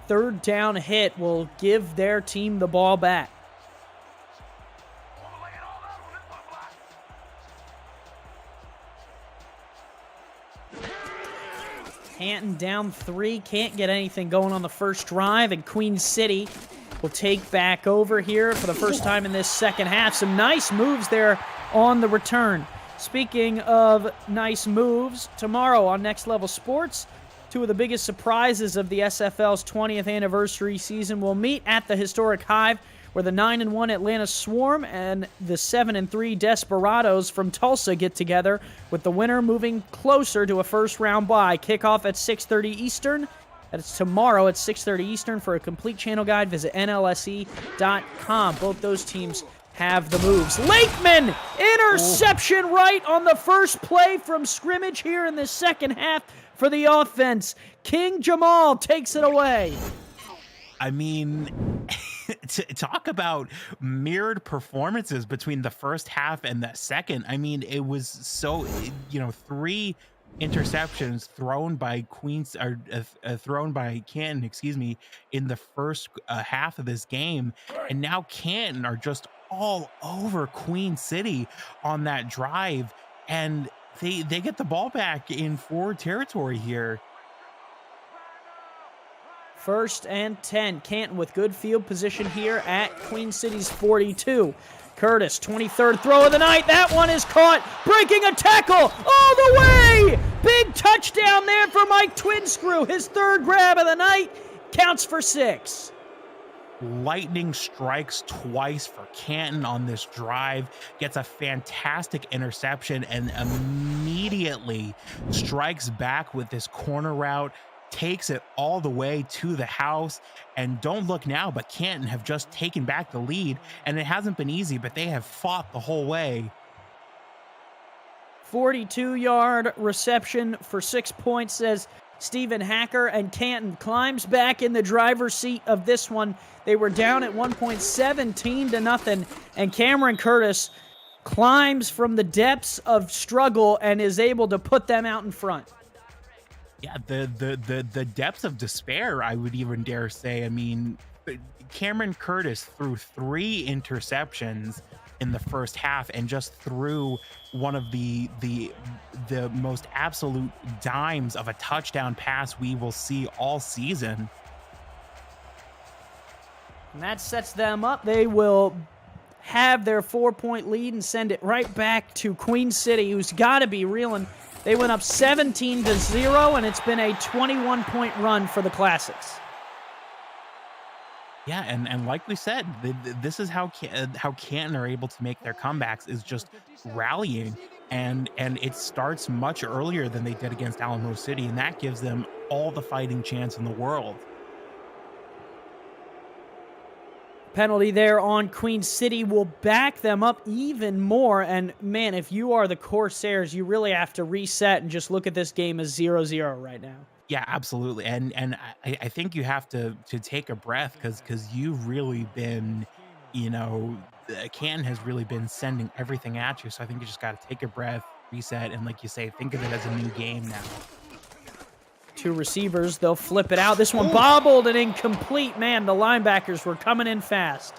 third down hit will give their team the ball back. Canton down 3, can't get anything going on the first drive, and Queen City will take back over here for the first time in this second half. Some nice moves there on the return. Speaking of nice moves, tomorrow on Next Level Sports, two of the biggest surprises of the SFL's 20th anniversary season will meet at the historic Hive, where the 9-1 Atlanta Swarm and the 7-3 Desperados from Tulsa get together, with the winner moving closer to a first-round bye. Kickoff at 6:30 Eastern. That's tomorrow at 6:30 Eastern. For a complete channel guide, visit NLSE.com. Both those teams have the moves. Lakeman, interception right on the first play from scrimmage here in the second half for the offense. King Jamal takes it away. I mean, talk about mirrored performances between the first half and the second. I mean, it was so, 3 interceptions thrown by thrown by Canton, in the first half of this game, and now Canton are just all over Queen City on that drive, and they get the ball back in forward territory here. 1st and 10. Canton with good field position here at Queen City's 42. Curtis, 23rd throw of the night. That one is caught. Breaking a tackle all the way. Big touchdown there for Mike Twinscrew. His 3rd grab of the night. Counts for 6. Lightning strikes twice for Canton on this drive, gets a fantastic interception, and immediately strikes back with this corner route, takes it all the way to the house. And don't look now, but Canton have just taken back the lead, and it hasn't been easy, but they have fought the whole way. 42-yard reception for 6 points, says Stephen Hacker, and Canton climbs back in the driver's seat of this one. They were down at 1.17-0, and Cameron Curtis climbs from the depths of struggle and is able to put them out in front. Yeah, the depths of despair, I would even dare say. I mean, Cameron Curtis threw 3 interceptions in the first half and just threw one of the most absolute dimes of a touchdown pass we will see all season. And that sets them up. They will have their 4-point lead and send it right back to Queen City, who's got to be reeling. They went up 17-0, and it's been a 21-point run for the Classics. Yeah, and like we said, this is how Canton are able to make their comebacks, is just rallying, and it starts much earlier than they did against Alamo City, and that gives them all the fighting chance in the world. Penalty there on Queen City will back them up even more. And man, if you are the Corsairs, you really have to reset and just look at this game as 0-0 right now. Yeah, absolutely. And I think you have to take a breath, because you've really been, Canton has really been sending everything at you. So I think you just got to take a breath, reset, and like you say, think of it as a new game now. 2 receivers, they'll flip it out. This one bobbled and incomplete. Man, the linebackers were coming in fast.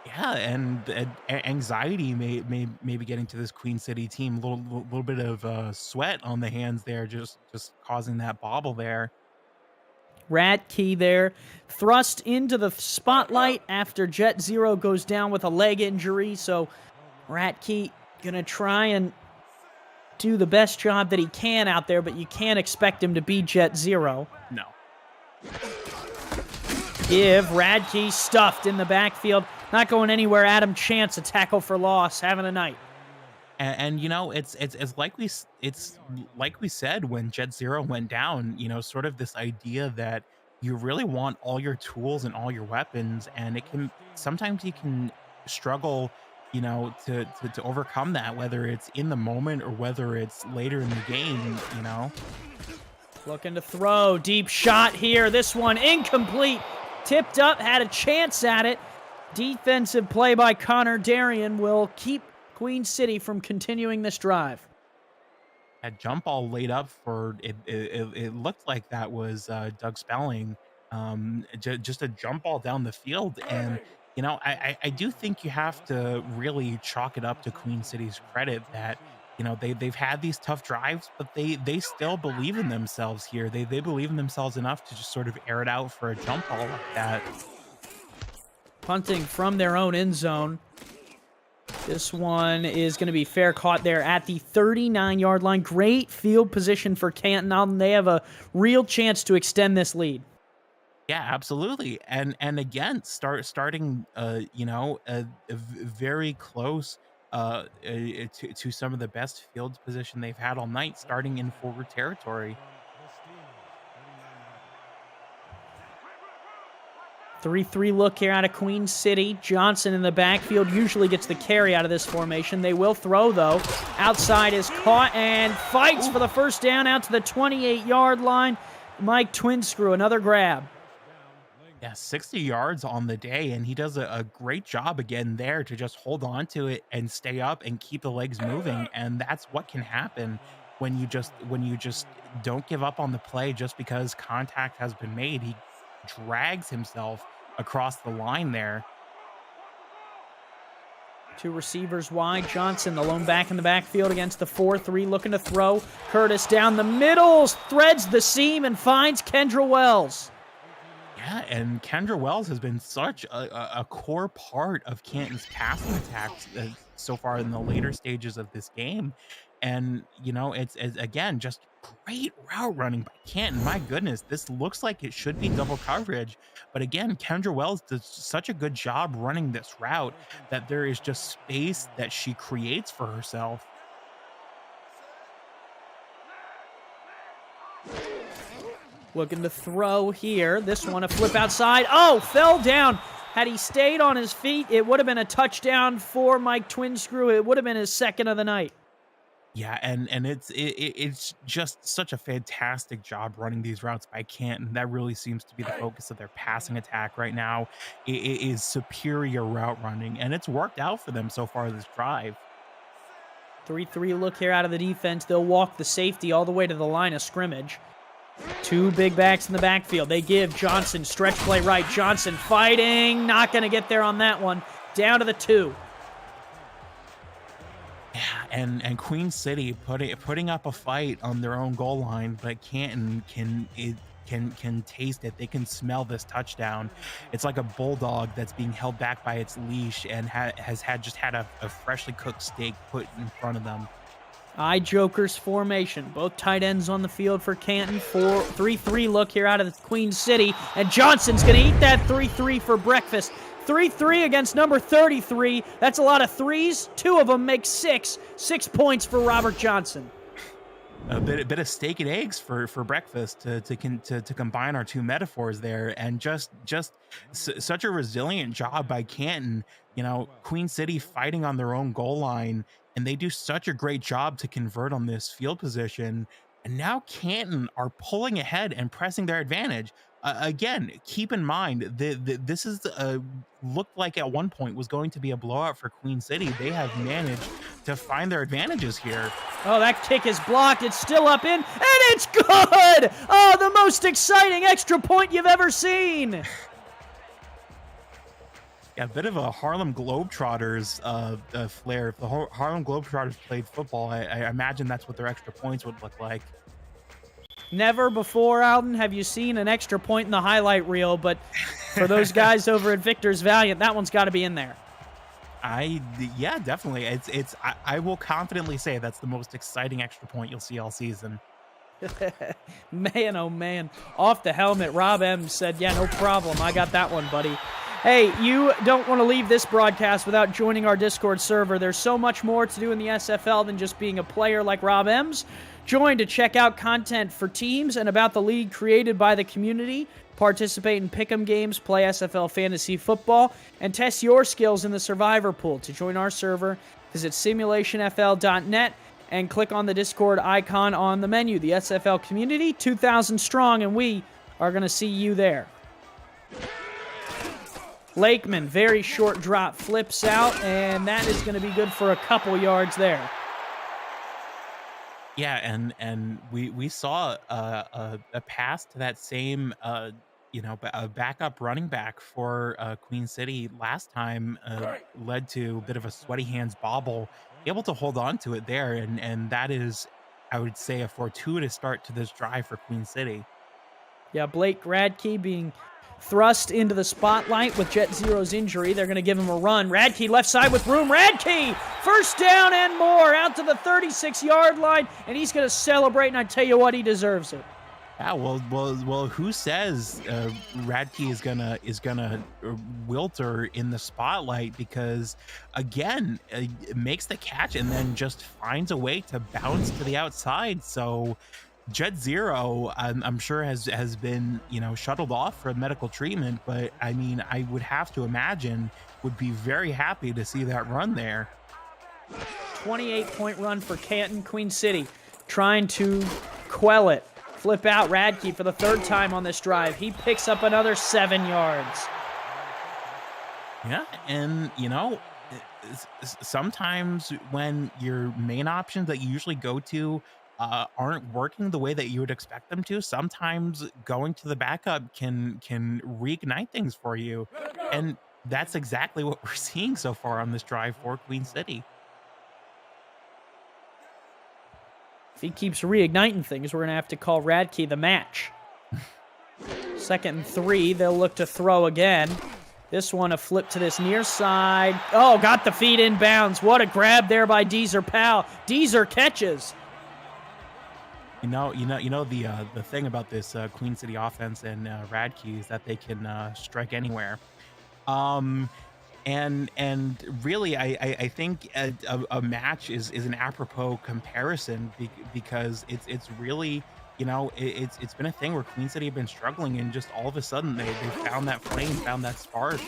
Yeah, and anxiety may be getting to this Queen City team. A little bit of sweat on the hands there, just causing that bobble there. Radke there, thrust into the spotlight after Jet Zero goes down with a leg injury. So Radke gonna try and do the best job that he can out there, but you can't expect him to be Jet Zero. No. Give Radke stuffed in the backfield. Not going anywhere. Adam Chance, a tackle for loss, having a night. And it's like we said when Jet Zero went down, sort of this idea that you really want all your tools and all your weapons, and sometimes you can struggle, to overcome that, whether it's in the moment or whether it's later in the game, Looking to throw. Deep shot here. This one incomplete. Tipped up, had a chance at it. Defensive play by Connor Darien will keep Queen City from continuing this drive. That jump ball laid up for it. It looked like that was Doug Spelling. Just a jump ball down the field, and I do think you have to really chalk it up to Queen City's credit that they've had these tough drives, but they still believe in themselves here. They believe in themselves enough to just sort of air it out for a jump ball like that. Punting from their own end zone. This one is going to be fair, caught there at the 39-yard line. Great field position for Canton. They have a real chance to extend this lead. Yeah, absolutely. And again, starting very close to some of the best field position they've had all night, starting in forward territory. 3-3 look here out of Queen City. Johnson in the backfield usually gets the carry out of this formation. They will throw, though. Outside is caught and fights for the first down out to the 28-yard line. Mike Twinscrew, another grab. Yeah, 60 yards on the day, and he does a great job again there to just hold on to it and stay up and keep the legs moving. And that's what can happen when you just don't give up on the play just because contact has been made. He drags himself across the line there. Two receivers wide. Johnson, the lone back in the backfield against the 4-3, looking to throw. Curtis down the middle, threads the seam and finds Kendra Wells. Yeah, and Kendra Wells has been such a core part of Canton's passing attacks so far in the later stages of this game. And, it's again, just great route running by Canton. My goodness, this looks like it should be double coverage. But again, Kendra Wells does such a good job running this route that there is just space that she creates for herself. Looking to throw here. This one a flip outside. Oh, fell down. Had he stayed on his feet, it would have been a touchdown for Mike Twinscrew. It would have been his second of the night. Yeah, and it's just such a fantastic job running these routes by Canton. That really seems to be the focus of their passing attack right now. It is superior route running, and it's worked out for them so far this drive. 3-3 look here out of the defense. They'll walk the safety all the way to the line of scrimmage. Two big backs in the backfield. They give Johnson stretch play right. Johnson fighting. Not going to get there on that one. Down to the 2. Yeah, and Queen City putting up a fight on their own goal line, but Canton can taste it. They can smell this touchdown. It's like a bulldog that's being held back by its leash and has had a freshly cooked steak put in front of them. Eye Jokers formation. Both tight ends on the field for Canton. 3-3 look here out of the Queen City. And Johnson's going to eat that 3-3 for breakfast. 3-3 against number 33. That's a lot of threes. 2 of them make 6. 6 points for Robert Johnson. A bit of steak and eggs for breakfast to combine our two metaphors there, and just such a resilient job by Canton. Queen City fighting on their own goal line, and they do such a great job to convert on this field position. And now Canton are pulling ahead and pressing their advantage. Again, keep in mind this is looked like at one point was going to be a blowout for Queen City. They have managed to find their advantages here. Oh, that kick is blocked. It's still up in, and it's good! Oh, the most exciting extra point you've ever seen! Yeah, a bit of a Harlem Globetrotters flair. If the Harlem Globetrotters played football, I imagine that's what their extra points would look like. Never before, Alden, have you seen an extra point in the highlight reel, but for those guys over at Victor's Valiant, that one's got to be in there. Yeah, definitely. I will confidently say that's the most exciting extra point you'll see all season. Man, oh man. Off the helmet, Rob M said, yeah, no problem. I got that one, buddy. Hey, you don't want to leave this broadcast without joining our Discord server. There's so much more to do in the SFL than just being a player like Rob M's. Join to check out content for teams and about the league created by the community. Participate in Pick'em games, play SFL fantasy football, and test your skills in the Survivor pool. To join our server, visit simulationfl.net and click on the Discord icon on the menu. The SFL community, 2,000 strong, and we are going to see you there. Lakeman, very short drop, flips out, and that is going to be good for a couple yards there. Yeah, and we saw a pass to that same a backup running back for Queen City last time led to a bit of a sweaty hands bobble, able to hold on to it there, and that is, I would say, a fortuitous start to this drive for Queen City. Yeah, Blake Radke being thrust into the spotlight with Jet Zero's injury. They're going to give him a run. Radke left side with room. Radke, first down and more, out to the 36-yard line, and he's going to celebrate, and I tell you what, he deserves it. Yeah, well. Who says Radke is gonna wilter in the spotlight? Because again, makes the catch and then just finds a way to bounce to the outside. So Jet Zero, I'm sure has been shuttled off for medical treatment, but I mean, I would have to imagine would be very happy to see that run there. 28-point run for Canton. Queen City trying to quell it. Flip out Radke for the third time on this drive. He picks up another 7 yards. Yeah, and sometimes when your main options that you usually go to aren't working the way that you would expect them to, sometimes going to the backup can reignite things for you. And that's exactly what we're seeing so far on this drive for Queen City. If he keeps reigniting things, we're going to have to call Radke the match. 2nd and 3, they'll look to throw again. This one a flip to this near side. Oh, got the feet in bounds. What a grab there by Deezer Powell. Deezer catches. The thing about this Queen City offense and Radke is that they can strike anywhere. And really, I think a match is an apropos comparison because it's really, it's been a thing where Queen City have been struggling, and just all of a sudden they found that flame, found that spark.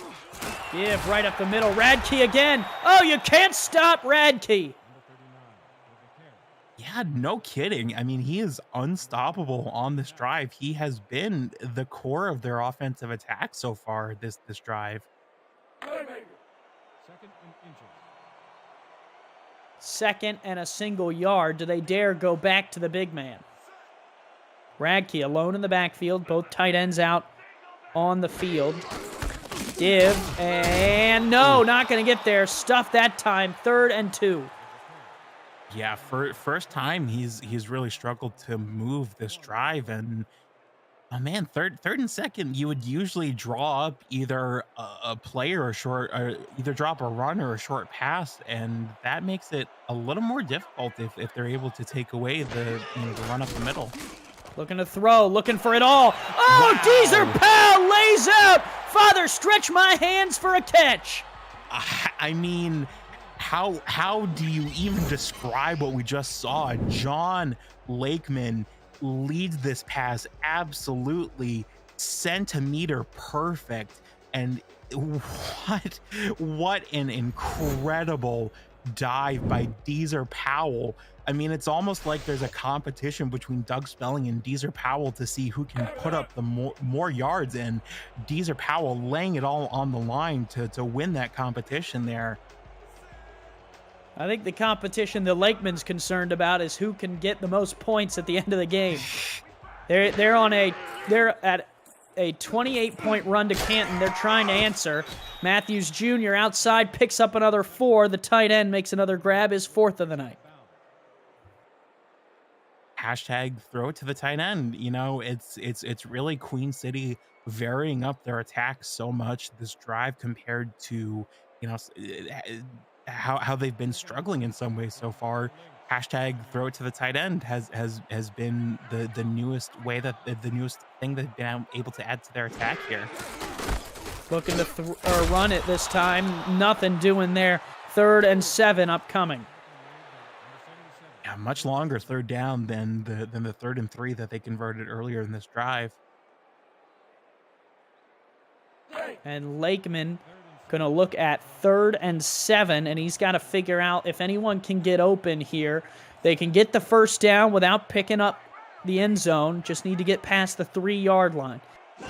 Give right up the middle. Radke again. Oh, you can't stop Radke. Yeah, no kidding. I mean, he is unstoppable on this drive. He has been the core of their offensive attack so far this drive. 2nd and a single yard. Do they dare go back to the big man? Radke alone in the backfield. Both tight ends out on the field. Div, and no, not going to get there. Stuffed that time. 3rd and 2. Yeah, first time he's really struggled to move this drive, and oh man, third and 2nd, you would usually draw up either a play or either drop a run or a short pass, and that makes it a little more difficult if they're able to take away the run up the middle. Looking to throw, looking for it all. Oh, wow. Deezer Powell lays out. Father, stretch my hands for a catch. I mean, how do you even describe what we just saw? John Lakeman leads this pass absolutely centimeter perfect, and what an incredible dive by Deezer Powell. I mean, it's almost like there's a competition between Doug Spelling and Deezer Powell to see who can put up the more yards, and Deezer Powell laying it all on the line to win that competition there. I think the competition the Lakeman's concerned about is who can get the most points at the end of the game. They're at a 28-point run to Canton. They're trying to answer. Matthews Jr. outside picks up another 4. The tight end makes another grab, his 4th of the night. Hashtag throw it to the tight end. It's really Queen City varying up their attacks so much this drive compared to how they've been struggling in some ways so far. Hashtag throw it to the tight end has been the newest way that the newest thing they've been able to add to their attack here. Looking to run it this time. Nothing doing there. 3rd and 7 upcoming. Yeah, much longer 3rd down than the 3rd and 3 that they converted earlier in this drive. And Lakeman going to look at 3rd and 7, and he's got to figure out if anyone can get open here. They can get the first down without picking up the end zone. Just need to get past the 3-yard line.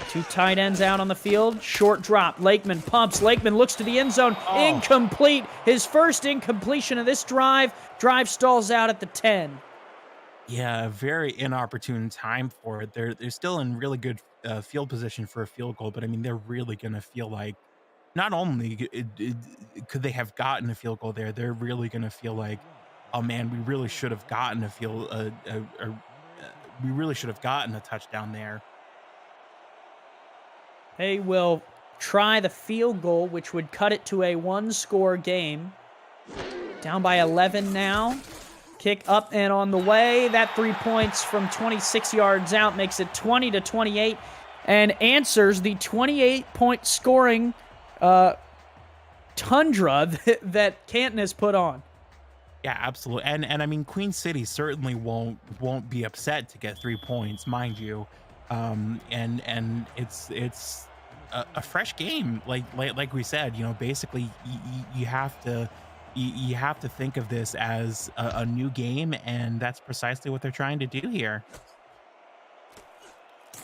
2 tight ends out on the field. Short drop. Lakeman pumps. Lakeman looks to the end zone. Incomplete. His first incompletion of this drive. Drive stalls out at the 10. Yeah, very inopportune time for it. They're still in really good field position for a field goal, but I mean, they're really going to feel like not only could they have gotten a field goal there, they're really going to feel like, oh man, we really should have gotten we really should have gotten a touchdown there. They will try the field goal, which would cut it to a 1-score game. Down by 11 now. Kick up and on the way. That 3 points from 26 yards out makes it 20-28 and answers the 28-point scoring tundra that Canton has put on. Yeah, absolutely. And I mean, Queen City certainly won't be upset to get 3 points, mind you. And it's a fresh game, like we said. You know, basically you have to think of this as a new game, and that's precisely what they're trying to do here.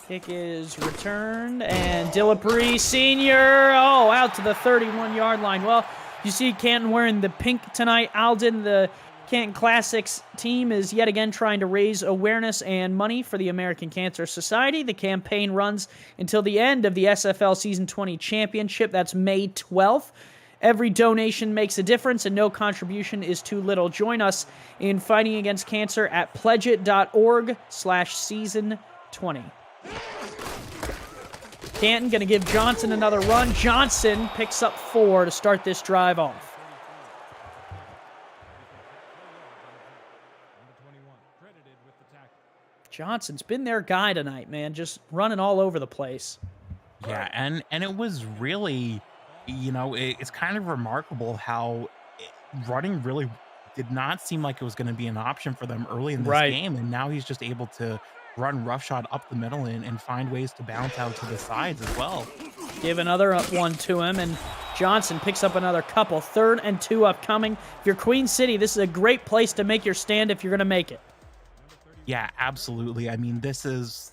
Kick is returned, and Dillapre Sr. Out to the 31-yard line. Well, you see Canton wearing the pink tonight. Alden, the Canton Classics team, is yet again trying to raise awareness and money for the American Cancer Society. The campaign runs until the end of the SFL Season 20 Championship. That's May 12th. Every donation makes a difference, and no contribution is too little. Join us in fighting against cancer at pledgeit.org/season20. Canton going to give Johnson another run. Johnson picks up 4 to start this drive off. Johnson's been their guy tonight, man, just running all over the place. Yeah, and it was really, you know, it's kind of remarkable how running really did not seem like it was going to be an option for them early in this game, and now he's just able to run roughshod up the middle and find ways to bounce out to the sides as well. Give another one to him, and Johnson picks up another couple. 3rd and 2 upcoming. If you're Queen City, this is a great place to make your stand if you're going to make it. Yeah, absolutely. I mean, this is,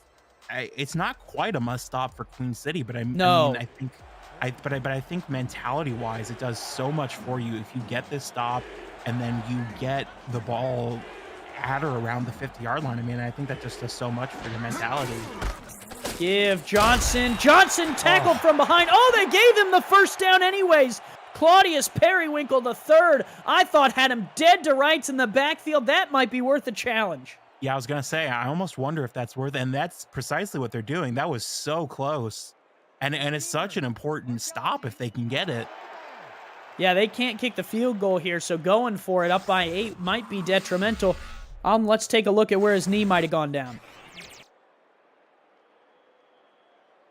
it's not quite a must stop for Queen City, but I think mentality-wise, it does so much for you if you get this stop and then you get the ball at or around the 50-yard line. I mean, I think that just does so much for your mentality. Give Johnson. Johnson tackled from behind. They gave him the first down anyways. Claudius Periwinkle, the 3rd, I thought had him dead to rights in the backfield. That might be worth a challenge. Yeah, I was going to say, I almost wonder if that's worth it, and that's precisely what they're doing. That was so close. And it's such an important stop if they can get it. Yeah, they can't kick the field goal here, so going for it up by 8 might be detrimental. Let's take a look at where his knee might have gone down.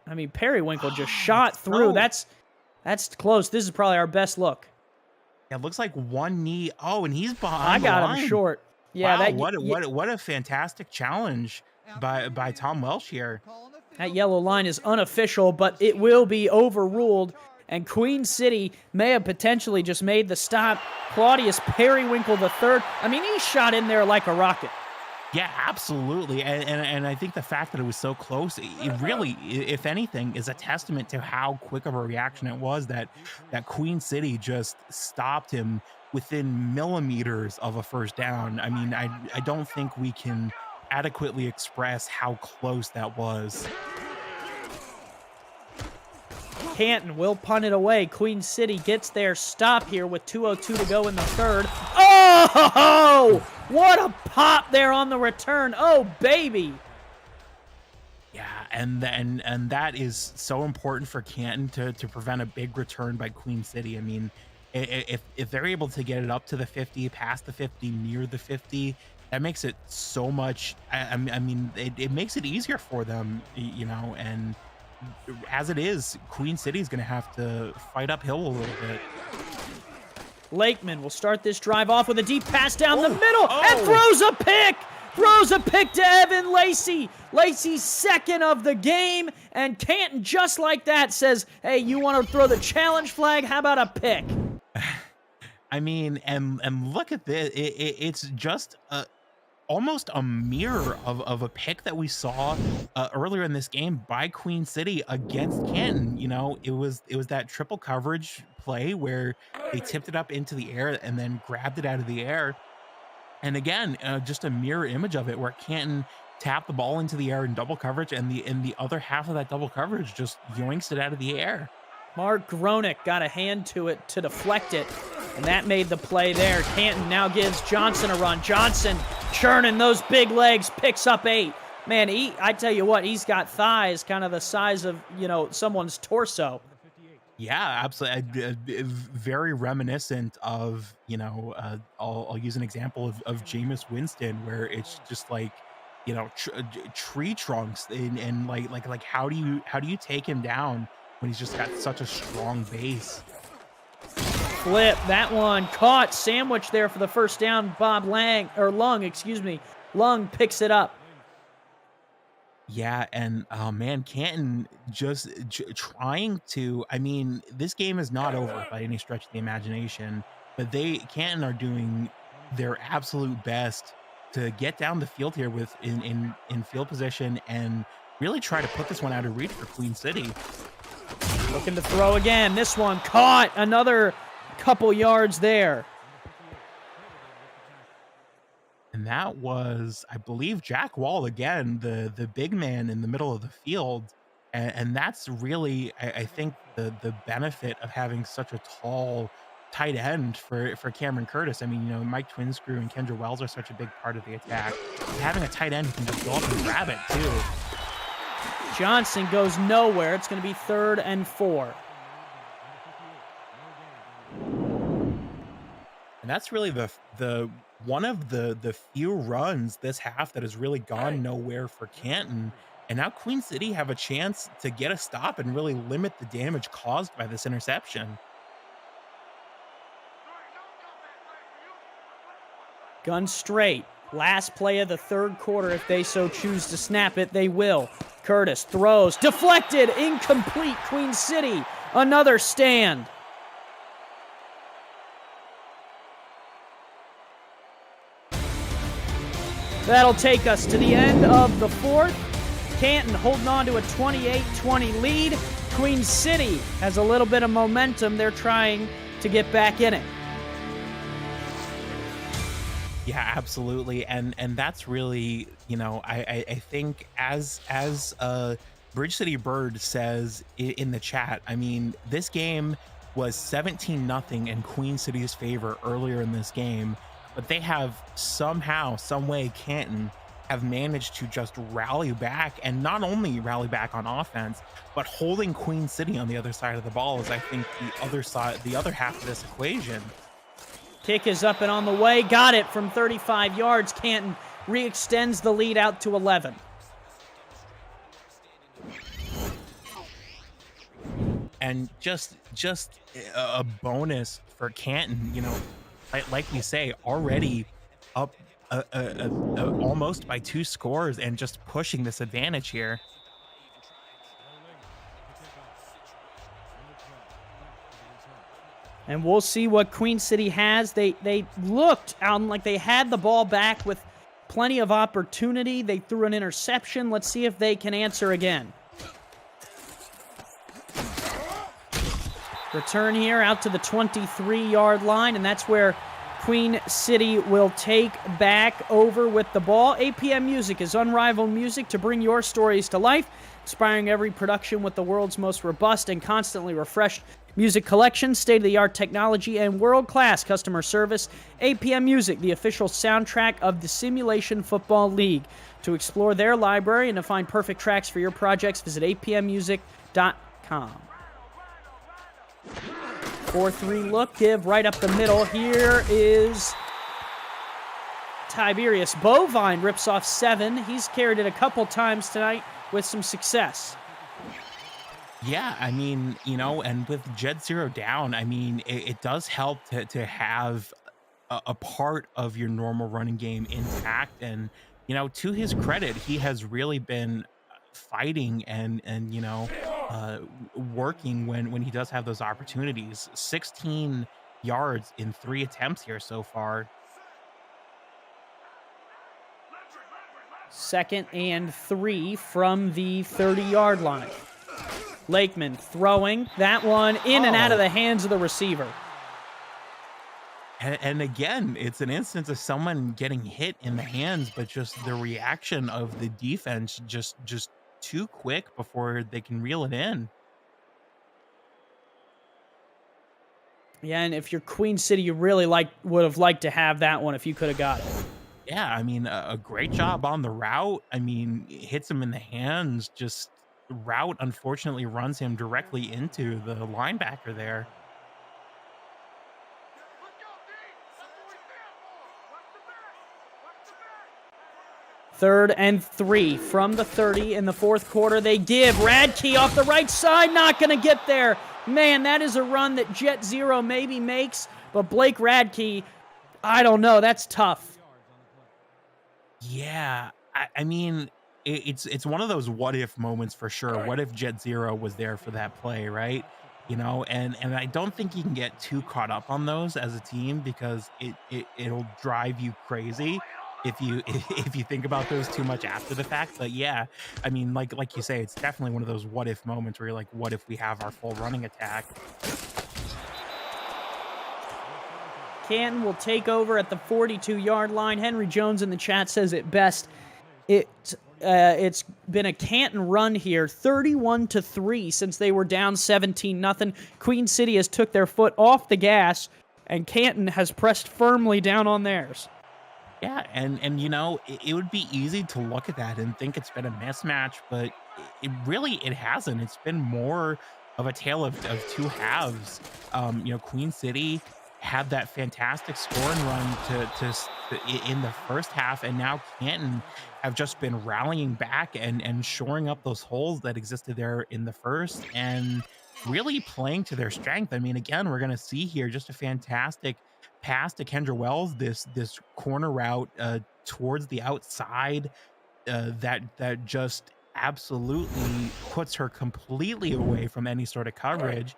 I mean, Periwinkle just shot through. That's close. This is probably our best look. Yeah, it looks like one knee. And he's behind. I got him short. Yeah, wow, what a fantastic challenge by Tom Welsh here. That yellow line is unofficial, but it will be overruled, and Queen City may have potentially just made the stop. Claudius Periwinkle the 3rd. I mean, he shot in there like a rocket. Yeah, absolutely. And I think the fact that it was so close, it really, if anything, is a testament to how quick of a reaction it was that Queen City just stopped him within millimeters of a first down. I mean, I don't think we can adequately express how close that was. Canton will punt it away. Queen City gets their stop here with 2:02 to go in the 3rd. What a pop there on the return. Oh, baby. Yeah, and that is so important for Canton to prevent a big return by Queen City. I mean, if they're able to get it up to the 50, past the 50, near the 50, that makes it so much. I mean, it makes it easier for them, you know. And as it is, Queen City is going to have to fight uphill a little bit. Lakeman will start this drive off with a deep pass down the middle and throws a pick. Throws a pick to Evan Lacey. Lacey's 2nd of the game, and Canton, just like that, says, hey, you want to throw the challenge flag? How about a pick? I mean, and look at this. It's just almost a mirror of a pick that we saw earlier in this game by Queen City against Canton. You know, it was that triple coverage play where they tipped it up into the air and then grabbed it out of the air. And again, just a mirror image of it where Canton tapped the ball into the air in double coverage, and the other half of that double coverage just yoinks it out of the air. Mark Gronick got a hand to it to deflect it, and that made the play there. Canton now gives Johnson a run. Johnson churning those big legs, picks up 8. Man, I tell you what, he's got thighs kind of the size of, someone's torso. Yeah, absolutely. Very reminiscent of, I'll use an example of Jameis Winston, where it's just like, tree trunks and like how do you take him down when he's just got such a strong base? Flip, that one caught, sandwich there for the first down. Lung picks it up. Yeah, and oh man, Canton just trying to. I mean, this game is not over by any stretch of the imagination, but Canton are doing their absolute best to get down the field here with in field position and really try to put this one out of reach for Queen City. Looking to throw again. This one caught, another couple yards there. And that was, I believe, Jack Wall again, the big man in the middle of the field. And that's really, I think, the benefit of having such a tall tight end for Cameron Curtis. I mean, Mike Twinscrew and Kendra Wells are such a big part of the attack. Having a tight end who can just go up and grab it, too. Johnson goes nowhere. It's going to be 3rd and 4. And that's really the one of the few runs this half that has really gone nowhere for Canton. And now Queen City have a chance to get a stop and really limit the damage caused by this interception. Gun straight. Last play of the 3rd quarter. If they so choose to snap it, they will. Curtis throws. Deflected. Incomplete. Queen City. Another stand. That'll take us to the end of the 4th. Canton holding on to a 28-20 lead. Queen City has a little bit of momentum. They're trying to get back in it. Yeah, absolutely. And that's really, I think as Bridge City Bird says in the chat, I mean, this game was 17-0 in Queen City's favor earlier in this game. But they have somehow, some way, Canton have managed to just rally back, and not only rally back on offense, but holding Queen City on the other side of the ball is, I think, the other half of this equation. Kick is up and on the way. Got it from 35 yards. Canton re-extends the lead out to 11. And just a bonus for Canton, like we say, already up almost by 2 scores and just pushing this advantage here. And we'll see what Queen City has. They looked like they had the ball back with plenty of opportunity. They threw an interception. Let's see if they can answer again. Return here out to the 23-yard line, and that's where Queen City will take back over with the ball. APM Music is unrivaled music to bring your stories to life, inspiring every production with the world's most robust and constantly refreshed music collection, state-of-the-art technology, and world-class customer service. APM Music, the official soundtrack of the Simulation Football League. To explore their library and to find perfect tracks for your projects, visit apmmusic.com. 4-3 look, give right up the middle. Here is Tiberius Bovine, rips off 7. He's carried it a couple times tonight with some success. Yeah, I mean, and with Jet Zero down, I mean, it does help to have a part of your normal running game intact. And, to his credit, he has really been fighting and working when he does have those opportunities. 16 yards in 3 attempts here so far. 2nd and 3 from the 30-yard line. Lakeman throwing that one in and out of the hands of the receiver. And again, it's an instance of someone getting hit in the hands, but just the reaction of the defense just too quick before they can reel it in. Yeah, and if you're Queen City, you really would have liked to have that one if you could have got it. Yeah, I mean, a great job on the route. I mean, hits him in the hands. Just route, unfortunately, runs him directly into the linebacker there. Third and 3 from the 30 in the fourth quarter. They give Radke off the right side, not going to get there. Man, that is a run that Jet Zero maybe makes, but Blake Radke, I don't know. That's tough. Yeah, I mean, it's one of those what if moments for sure. What if Jet Zero was there for that play, right? You know, and I don't think you can get too caught up on those as a team because it'll drive you crazy if you think about those too much after the fact. But yeah, I mean, like you say, it's definitely one of those what if moments where you're like, what if we have our full running attack? Canton will take over at the 42-yard line. Henry Jones in the chat says it best. It's been a Canton run here, 31-3 since they were down 17-0. Queen City has took their foot off the gas, and Canton has pressed firmly down on theirs. Yeah, and you know, it would be easy to look at that and think it's been a mismatch, but it hasn't. It's been more of a tale of two halves. You know, Queen City had that fantastic scoring run to in the first half, and now Canton have just been rallying back and shoring up those holes that existed there in the first and really playing to their strength. I mean, again, we're going to see here just a fantastic pass to Kendra Wells, this corner route towards the outside that just absolutely puts her completely away from any sort of coverage.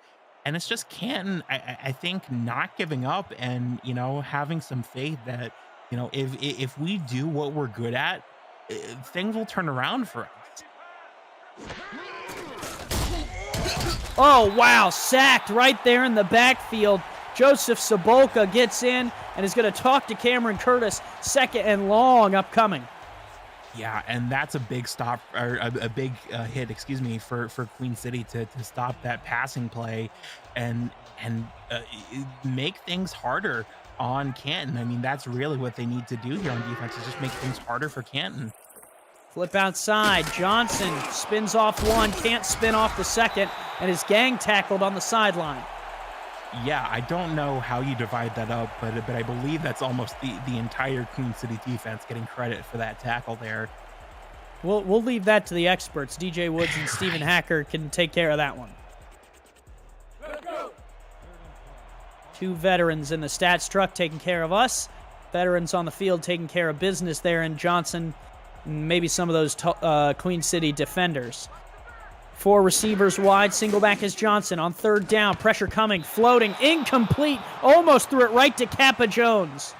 And it's just Canton, I think, not giving up and, you know, having some faith that, you know, if we do what we're good at, things will turn around for us. Oh, wow. Sacked right there in the backfield. Joseph Sabolka gets in and is going to talk to Cameron Curtis. 2nd and long upcoming. Yeah, and that's a big stop, or a big hit, excuse me, for Queen City to stop that passing play and make things harder on Canton. I mean, that's really what they need to do here on defense, is just make things harder for Canton. Flip outside. Johnson spins off one, can't spin off the second, and is gang tackled on the sideline. Yeah, I don't know how you divide that up, but I believe that's almost the entire Queen City defense getting credit for that tackle there. We'll leave that to the experts. DJ Woods and Stephen Hacker can take care of that one. Two veterans in the stats truck taking care of us. Veterans on the field taking care of business there in Johnson. Maybe some of those Queen City defenders. 4 receivers wide. Single back is Johnson on 3rd down. Pressure coming. Floating. Incomplete. Almost threw it right to Kappa Jones.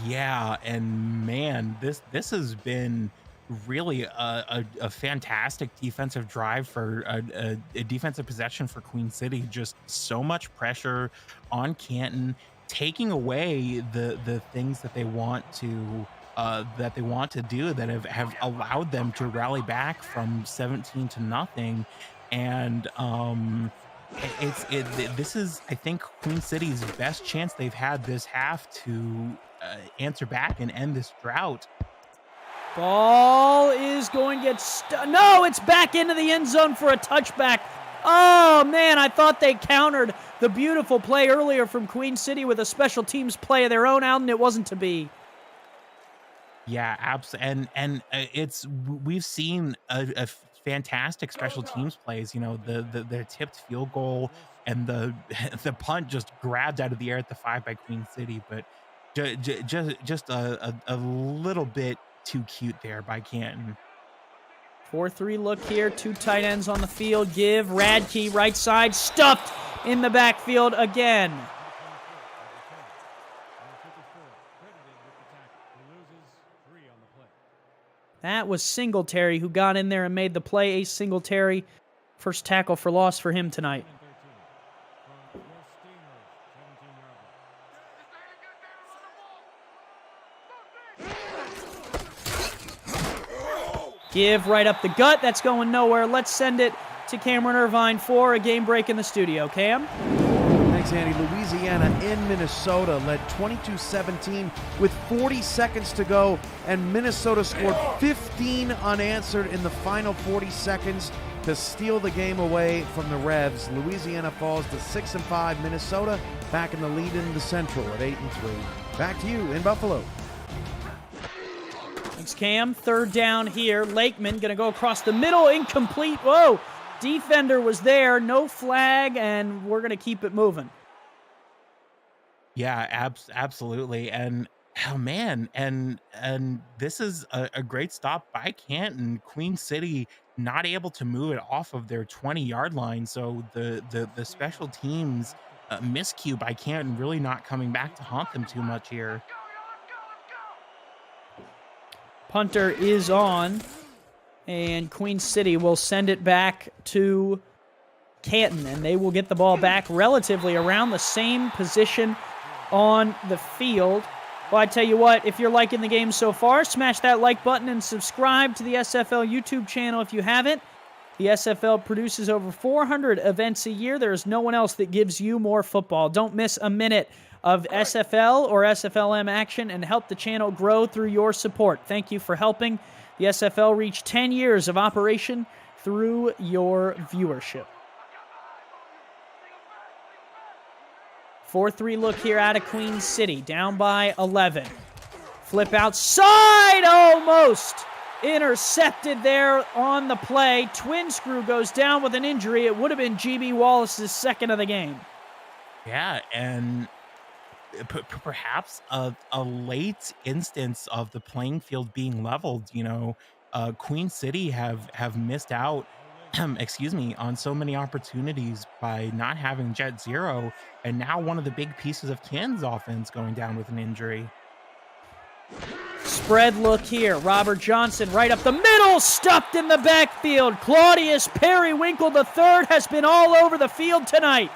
Yeah, and man, this has been really a fantastic defensive drive for a defensive possession for Queen City. Just so much pressure on Canton, taking away the things that they want to do that have allowed them to rally back from 17-0. And this is, I think, Queen City's best chance they've had this half to answer back and end this drought. Ball is going to get no, it's back into the end zone for a touchback. Oh, man, I thought they countered the beautiful play earlier from Queen City with a special teams play of their own out, and it wasn't to be. Yeah, absolutely. And we've seen a fantastic special teams plays. You know, the tipped field goal and the punt just grabbed out of the air at the 5 by Queen City, but just a little bit too cute there by Canton. 4-3 look here. 2 tight ends on the field. Give Radke right side, stuffed in the backfield again. That was Singletary who got in there and made the play. Ace Singletary, first tackle for loss for him tonight. Give right up the gut. That's going nowhere. Let's send it to Cameron Irvine for a game break in the studio. Cam? Thanks, Andy. Louisiana in Minnesota led 22-17 with 40 seconds to go, and Minnesota scored 15 unanswered in the final 40 seconds to steal the game away from the Revs. Louisiana falls to 6-5. Minnesota back in the lead in the Central at 8-3. Back to you in Buffalo. Thanks, Cam. Third down here. Lakeman going to go across the middle. Incomplete. Whoa. Defender was there. No flag, and we're going to keep it moving. Yeah, absolutely. And oh man, and this is a great stop by Canton. Queen City not able to move it off of their 20-yard line. So the special teams miscue by Canton really not coming back to haunt them too much here. Punter is on, and Queen City will send it back to Canton, and they will get the ball back relatively around the same position on the field. Well, I tell you what, if you're liking the game so far, smash that like button and subscribe to the SFL YouTube channel if you haven't. The SFL produces over 400 events a year. There is no one else that gives you more football. Don't miss a minute of SFL or SFLM action and help the channel grow through your support. Thank you for helping the SFL reach 10 years of operation through your viewership. 4-3 look here out of Queen City, down by 11. Flip outside, almost intercepted there on the play. Twin Screw goes down with an injury. It would have been GB Wallace's second of the game. Yeah, and perhaps a late instance of the playing field being leveled. You know, Queen City have missed out excuse me, on so many opportunities by not having Jet Zero, and now one of the big pieces of Canton's offense going down with an injury. Spread look here. Robert Johnson right up the middle, stuffed in the backfield. Claudius Periwinkle III has been all over the field tonight.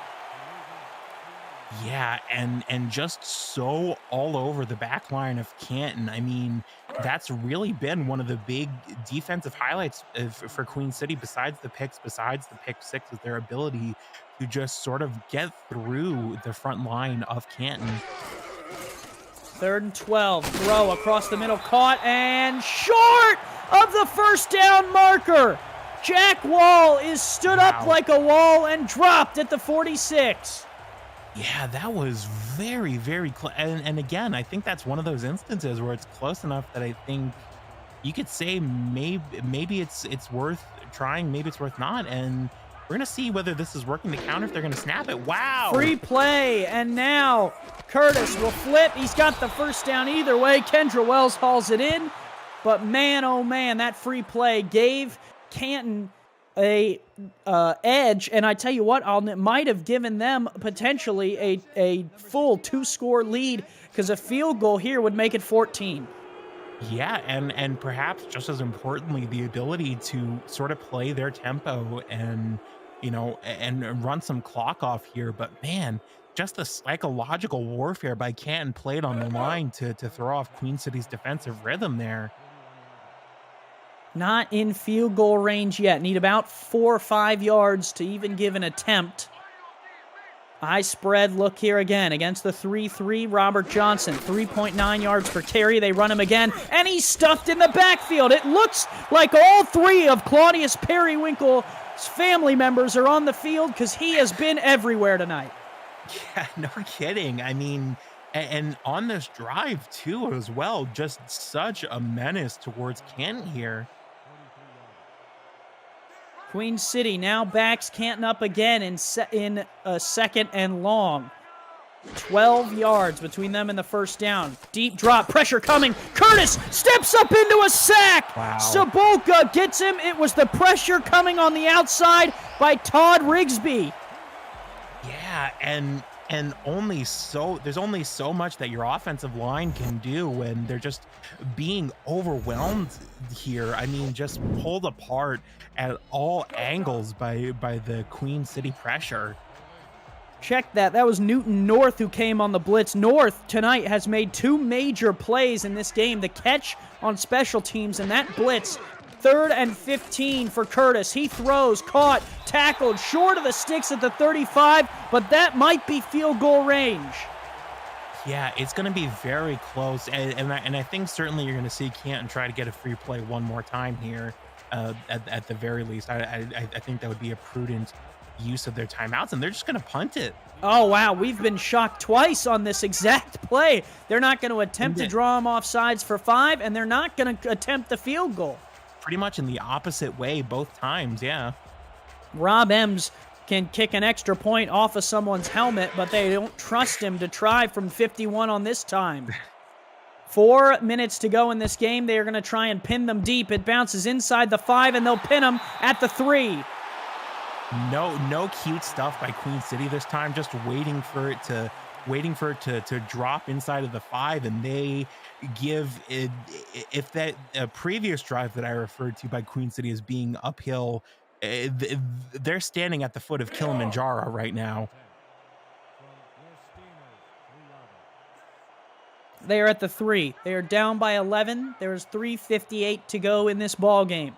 Yeah, and just so all over the back line of Canton. I mean, that's really been one of the big defensive highlights for Queen City, besides the pick six, is their ability to just sort of get through the front line of Canton. 3rd and 12, throw across the middle, caught and short of the first down marker. Jack Wall is stood up like a wall and dropped at the 46. Yeah, that was very, very close. And again, I think that's one of those instances where it's close enough that I think you could say maybe it's worth trying, maybe it's worth not. And we're going to see whether this is working to counter, if they're going to snap it. Wow. Free play, and now Curtis will flip. He's got the first down either way. Kendra Wells hauls it in. But man, oh man, that free play gave Canton a edge, and I tell you what, it might have given them potentially a full 2-score lead, because a field goal here would make it 14. Yeah, and perhaps just as importantly, the ability to sort of play their tempo and, you know, and run some clock off here. But man, just the psychological warfare by Canton played on the line to throw off Queen City's defensive rhythm there. Not in field goal range yet. Need about 4 or 5 yards to even give an attempt. High spread look here again against the 3-3. Robert Johnson, 3.9 yards per carry. They run him again, and he's stuffed in the backfield. It looks like all 3 of Claudius Periwinkle's family members are on the field, because he has been everywhere tonight. Yeah, no kidding. I mean, and on this drive too as well, just such a menace towards Canton here. Queen City now backs Canton up again in a second and long. 12 yards between them and the first down. Deep drop, pressure coming. Curtis steps up into a sack. Wow. Sabolka gets him. It was the pressure coming on the outside by Todd Rigsby. Yeah, and And there's only so much that your offensive line can do when they're just being overwhelmed here. I mean, just pulled apart at all angles by the Queen City pressure. Check that. That was Newton North who came on the blitz. North tonight has made 2 major plays in this game. The catch on special teams and that blitz. 3rd and 15 for Curtis. He throws, caught, tackled, short of the sticks at the 35, but that might be field goal range. Yeah, it's going to be very close, and I think certainly you're going to see Canton try to get a free play one more time here, at the very least. I think that would be a prudent use of their timeouts, and they're just going to punt it. Oh, wow, we've been shocked twice on this exact play. They're not going to attempt to draw him off sides for 5, and they're not going to attempt the field goal. Pretty much in the opposite way both times, yeah. Rob Ems can kick an extra point off of someone's helmet, but they don't trust him to try from 51 on this time. 4 minutes to go in this game. They are going to try and pin them deep. It bounces inside the 5, and they'll pin them at the 3. No cute stuff by Queen City this time, just waiting for it to drop inside of the 5, and they give it, if that previous drive that I referred to by Queen City as being uphill, they're standing at the foot of Kilimanjaro right now. They are at the 3. They are down by 11. There's 3:58 to go in this ball game.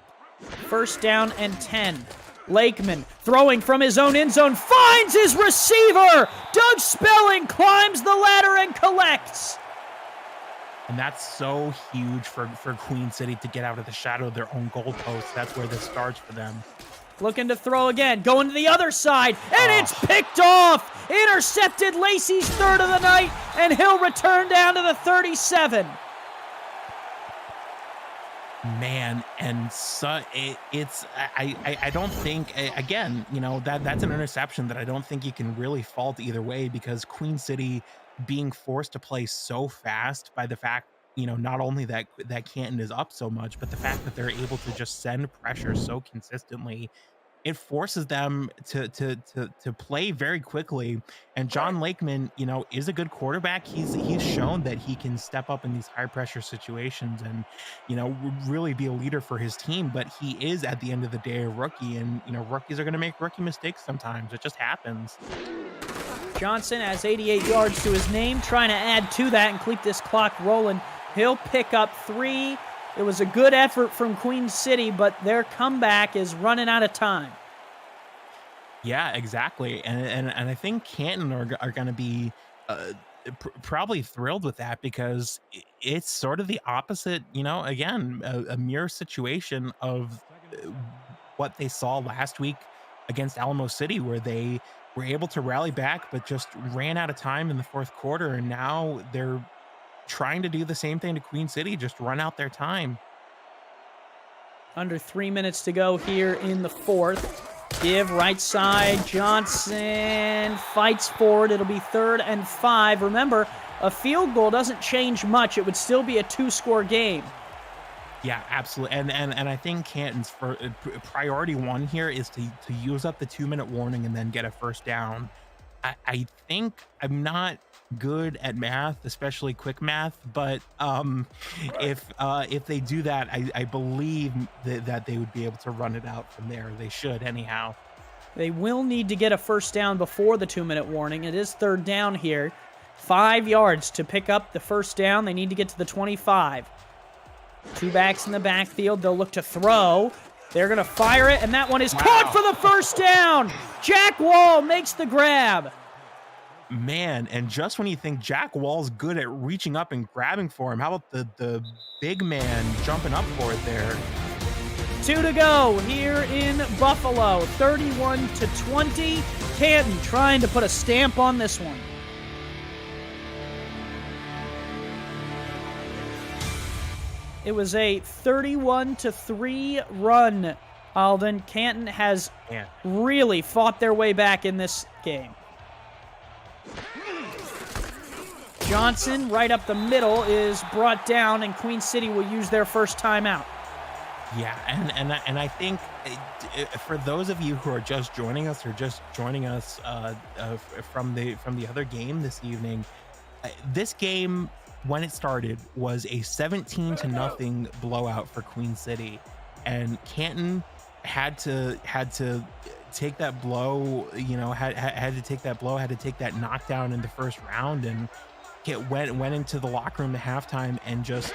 1st down and 10. Lakeman throwing from his own end zone, finds his receiver. Doug Spelling climbs the ladder and collects. And that's so huge for Queen City to get out of the shadow of their own goalpost. That's where this starts for them. Looking to throw again, going to the other side, and it's picked off. Intercepted, Lacey's 3rd of the night, and he'll return down to the 37. Man, and so I don't think, again, you know, that's an interception that I don't think you can really fault either way, because Queen City being forced to play so fast by the fact, you know, not only that Canton is up so much, but the fact that they're able to just send pressure so consistently, it forces them to play very quickly. And John Lakeman, you know, is a good quarterback. He's shown that he can step up in these high pressure situations and, you know, really be a leader for his team. But he is, at the end of the day, a rookie, and, you know, rookies are going to make rookie mistakes sometimes. It just happens. Johnson has 88 yards to his name, trying to add to that and keep this clock rolling. He'll pick up 3. It was a good effort from Queen City, but their comeback is running out of time. Yeah, exactly. And I think Canton are going to be probably thrilled with that, because it's sort of the opposite, you know, again, a mirror situation of what they saw last week against Alamo City, where they were able to rally back, but just ran out of time in the 4th quarter. And now they're trying to do the same thing to Queen City, just run out their time. Under 3 minutes to go here in the 4th. Give right side, Johnson fights forward. It'll be 3rd and 5. Remember, a field goal doesn't change much. It would still be a 2-score game. Yeah, absolutely. And I think Canton's priority 1 here is to use up the 2-minute warning and then get a 1st down. I think, I'm not good at math, especially quick math, but if they do that, I believe that they would be able to run it out from there. They should anyhow. They will need to get a 1st down before the 2-minute warning. It is 3rd down here. 5 yards to pick up the 1st down. They need to get to the 25. 2 backs in the backfield. They'll look to throw. They're going to fire it, and that one is caught for the 1st down. Jack Wall makes the grab. Man, and just when you think Jack Wall's good at reaching up and grabbing for him, how about the big man jumping up for it there? 2 to go here in Buffalo. 31-20. Canton trying to put a stamp on this one. It was a 31-3 run, Alden. Canton has really fought their way back in this game. Johnson, right up the middle, is brought down, and Queen City will use their 1st timeout. Yeah, and I think for those of you who are just joining us or just joining us from the other game this evening, this game when it started was a 17-0 blowout for Queen City, and Canton had to take that blow. Had to take that blow, had to take that knockdown in the first round, and went into the locker room at halftime and just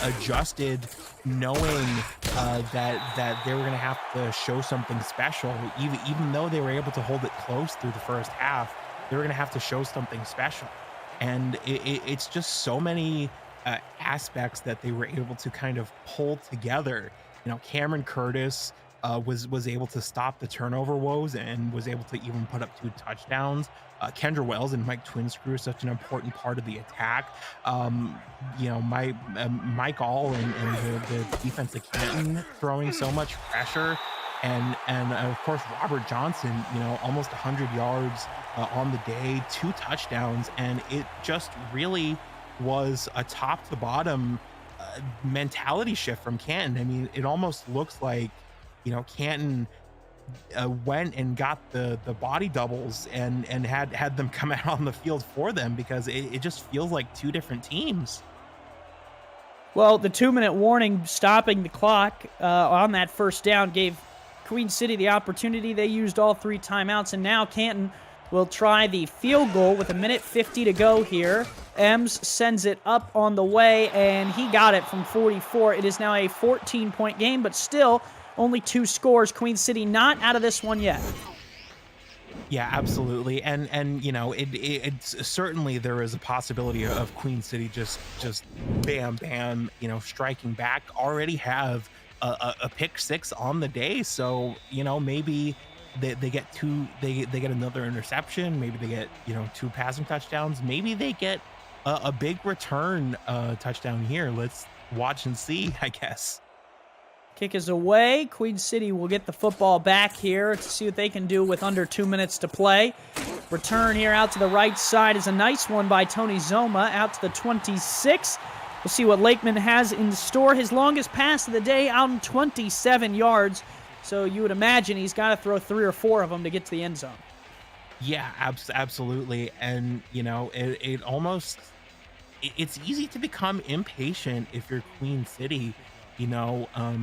adjusted, knowing that they were going to have to show something special. Even though they were able to hold it close through the first half, they were going to have to show something special. And it's just so many aspects that they were able to kind of pull together. Cameron Curtis was able to stop the turnover woes and was able to even put up 2 touchdowns. Kendra Wells and Mike Twinscrew is such an important part of the attack. Mike All and the defense of Canton throwing so much pressure. And of course, Robert Johnson, almost 100 yards on the day, 2 touchdowns. And it just really was a top to bottom mentality shift from Canton. I mean, it almost looks like, Canton went and got the body doubles and had them come out on the field for them, because it just feels like 2 different teams. Well, the 2-minute warning stopping the clock on that first down gave Queen City the opportunity. They used all 3 timeouts, and now Canton will try the field goal with 1:50 to go here. Ems sends it up on the way, and he got it from 44. It is now a 14-point game, but still only 2 scores. Queen City not out of this one yet. Yeah, absolutely. And it's certainly there is a possibility of Queen City just bam, striking back. Already have a pick 6 on the day, so maybe they get 2, they get another interception, maybe they get 2 passing touchdowns, maybe they get a big return touchdown here. Let's watch and see, I guess. Kick is away. Queen City will get the football back here to see what they can do with under 2 minutes to play. Return here out to the right side is a nice one by Tony Zoma out to the 26. We'll see what Lakeman has in store. His longest pass of the day out in 27 yards. So you would imagine he's got to throw 3 or 4 of them to get to the end zone. Yeah, absolutely. And, it almost, it's easy to become impatient if you're Queen City,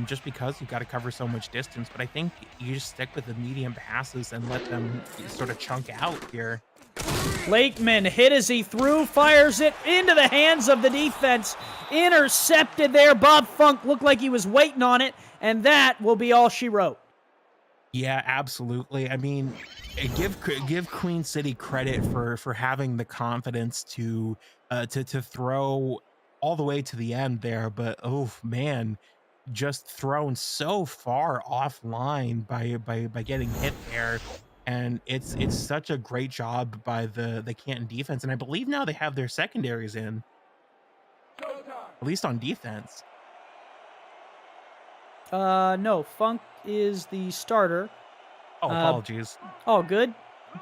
just because you've got to cover so much distance. But I think you just stick with the medium passes and let them sort of chunk out here. Lakeman hit as he threw, fires it into the hands of the defense. Intercepted there. Bob Funk looked like he was waiting on it, and that will be all she wrote. Yeah, absolutely. I mean, give Queen City credit for having the confidence to throw all the way to the end there, but oh man, just thrown so far offline by getting hit there. And it's such a great job by the Canton defense, and I believe now they have their secondaries in, at least on defense. No, Funk is the starter. Oh, apologies. All good.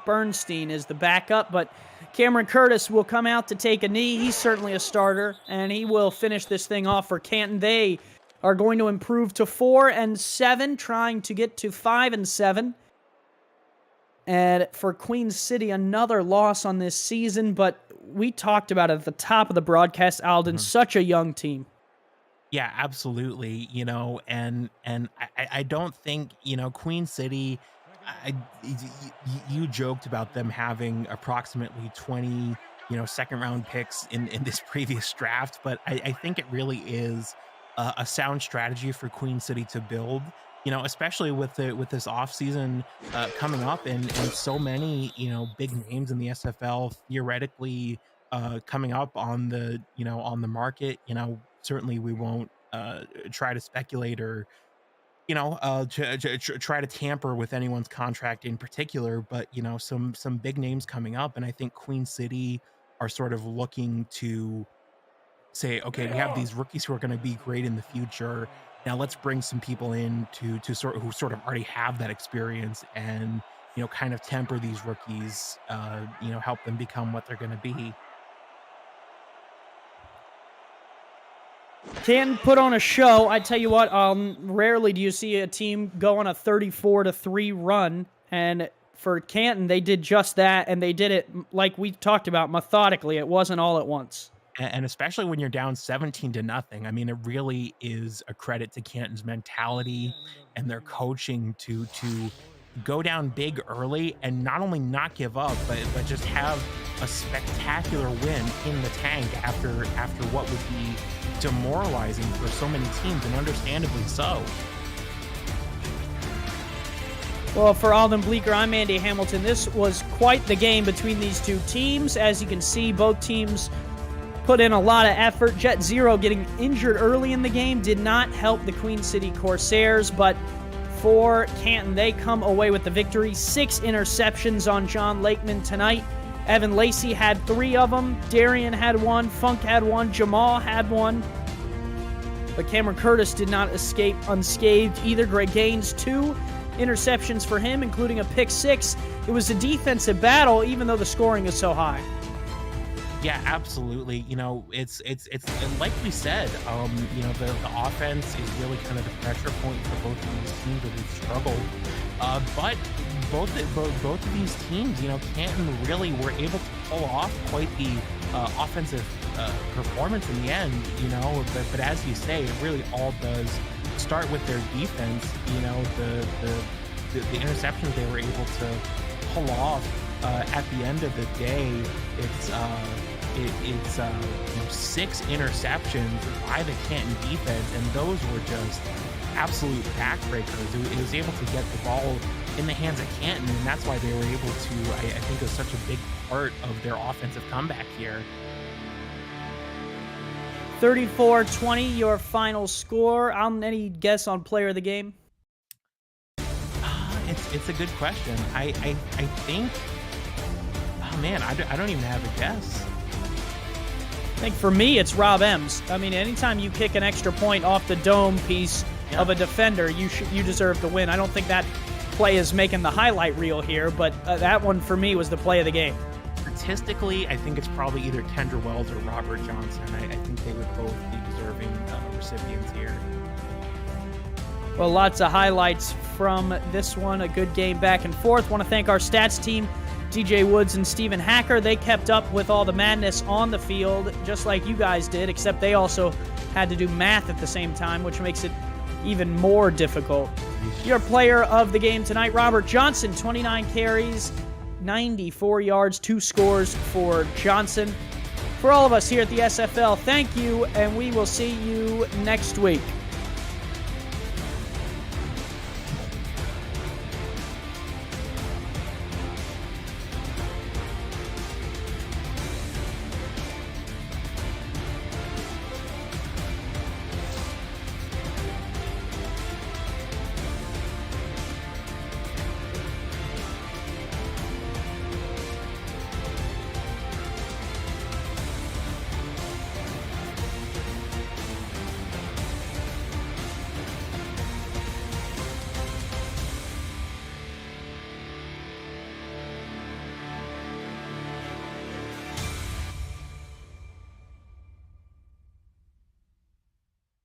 Bernstein is the backup, but Cameron Curtis will come out to take a knee. He's certainly a starter, and he will finish this thing off for Canton. They are going to improve to 4-7, trying to get to 5-7. And for Queen City, another loss on this season, but we talked about it at the top of the broadcast, Alden, such a young team. Yeah, absolutely. And I don't think, Queen City, you joked about them having approximately 20, second round picks in this previous draft, but I think it really is a sound strategy for Queen City to build, especially with this offseason coming up and so many, big names in the SFL theoretically coming up on the, on the market. Certainly we won't try to speculate or try to tamper with anyone's contract in particular, but some big names coming up, and I think Queen City are sort of looking to say, okay, we have these rookies who are going to be great in the future. Now let's bring some people in who sort of already have that experience and kind of temper these rookies, help them become what they're going to be. Canton put on a show. I tell you what, rarely do you see a team go on a 34-3 run, and for Canton, they did just that, and they did it, like we talked about, methodically. It wasn't all at once. And especially when you're down 17-0, I mean, it really is a credit to Canton's mentality and their coaching to go down big early and not only not give up, but just have a spectacular win in the tank after what would be demoralizing for so many teams, and understandably so. Well, for Alden Bleeker, I'm Andy Hamilton. This was quite the game between these two teams. As you can see, both teams put in a lot of effort. Jet Zero getting injured early in the game did not help the Queen City Corsairs, but for Canton, they come away with the victory. 6 interceptions on John Lakeman tonight. Evan Lacey had 3 of them. Darian had 1. Funk had 1. Jamal had 1. But Cameron Curtis did not escape unscathed either. Greg Gaines, 2 interceptions for him, including a pick 6. It was a defensive battle, even though the scoring is so high. Yeah, absolutely. You know, it's like we said, you know, the offense is really kind of the pressure point for both of these teams that have struggled. But both of these teams, you know, Canton really were able to pull off quite the offensive performance in the end, you know, but as you say, it really all does start with their defense. You know, the interceptions they were able to pull off at the end of the day. It's you know, 6 interceptions by the Canton defense, and those were just absolute backbreakers. It was able to get the ball in the hands of Canton, and that's why they were able to, I think, it was such a big part of their offensive comeback here. 34-20, your final score. Any guess on player of the game? It's a good question. I think, oh man, I don't even have a guess. I think for me, it's Rob Ems. I mean, anytime you kick an extra point off the dome piece of a defender, you deserve to win. I don't think that play is making the highlight reel here, but that one for me was the play of the game. Statistically, I think it's probably either Kendra Wells or Robert Johnson. I think they would both be deserving recipients here. Well, lots of highlights from this one. A good game back and forth. Want to thank our stats team, DJ Woods and Stephen Hacker. They kept up with all the madness on the field, just like you guys did, except they also had to do math at the same time, which makes it even more difficult. Your player of the game tonight, Robert Johnson, 29 carries, 94 yards, 2 scores for Johnson. For all of us here at the SFL, thank you, and we will see you next week.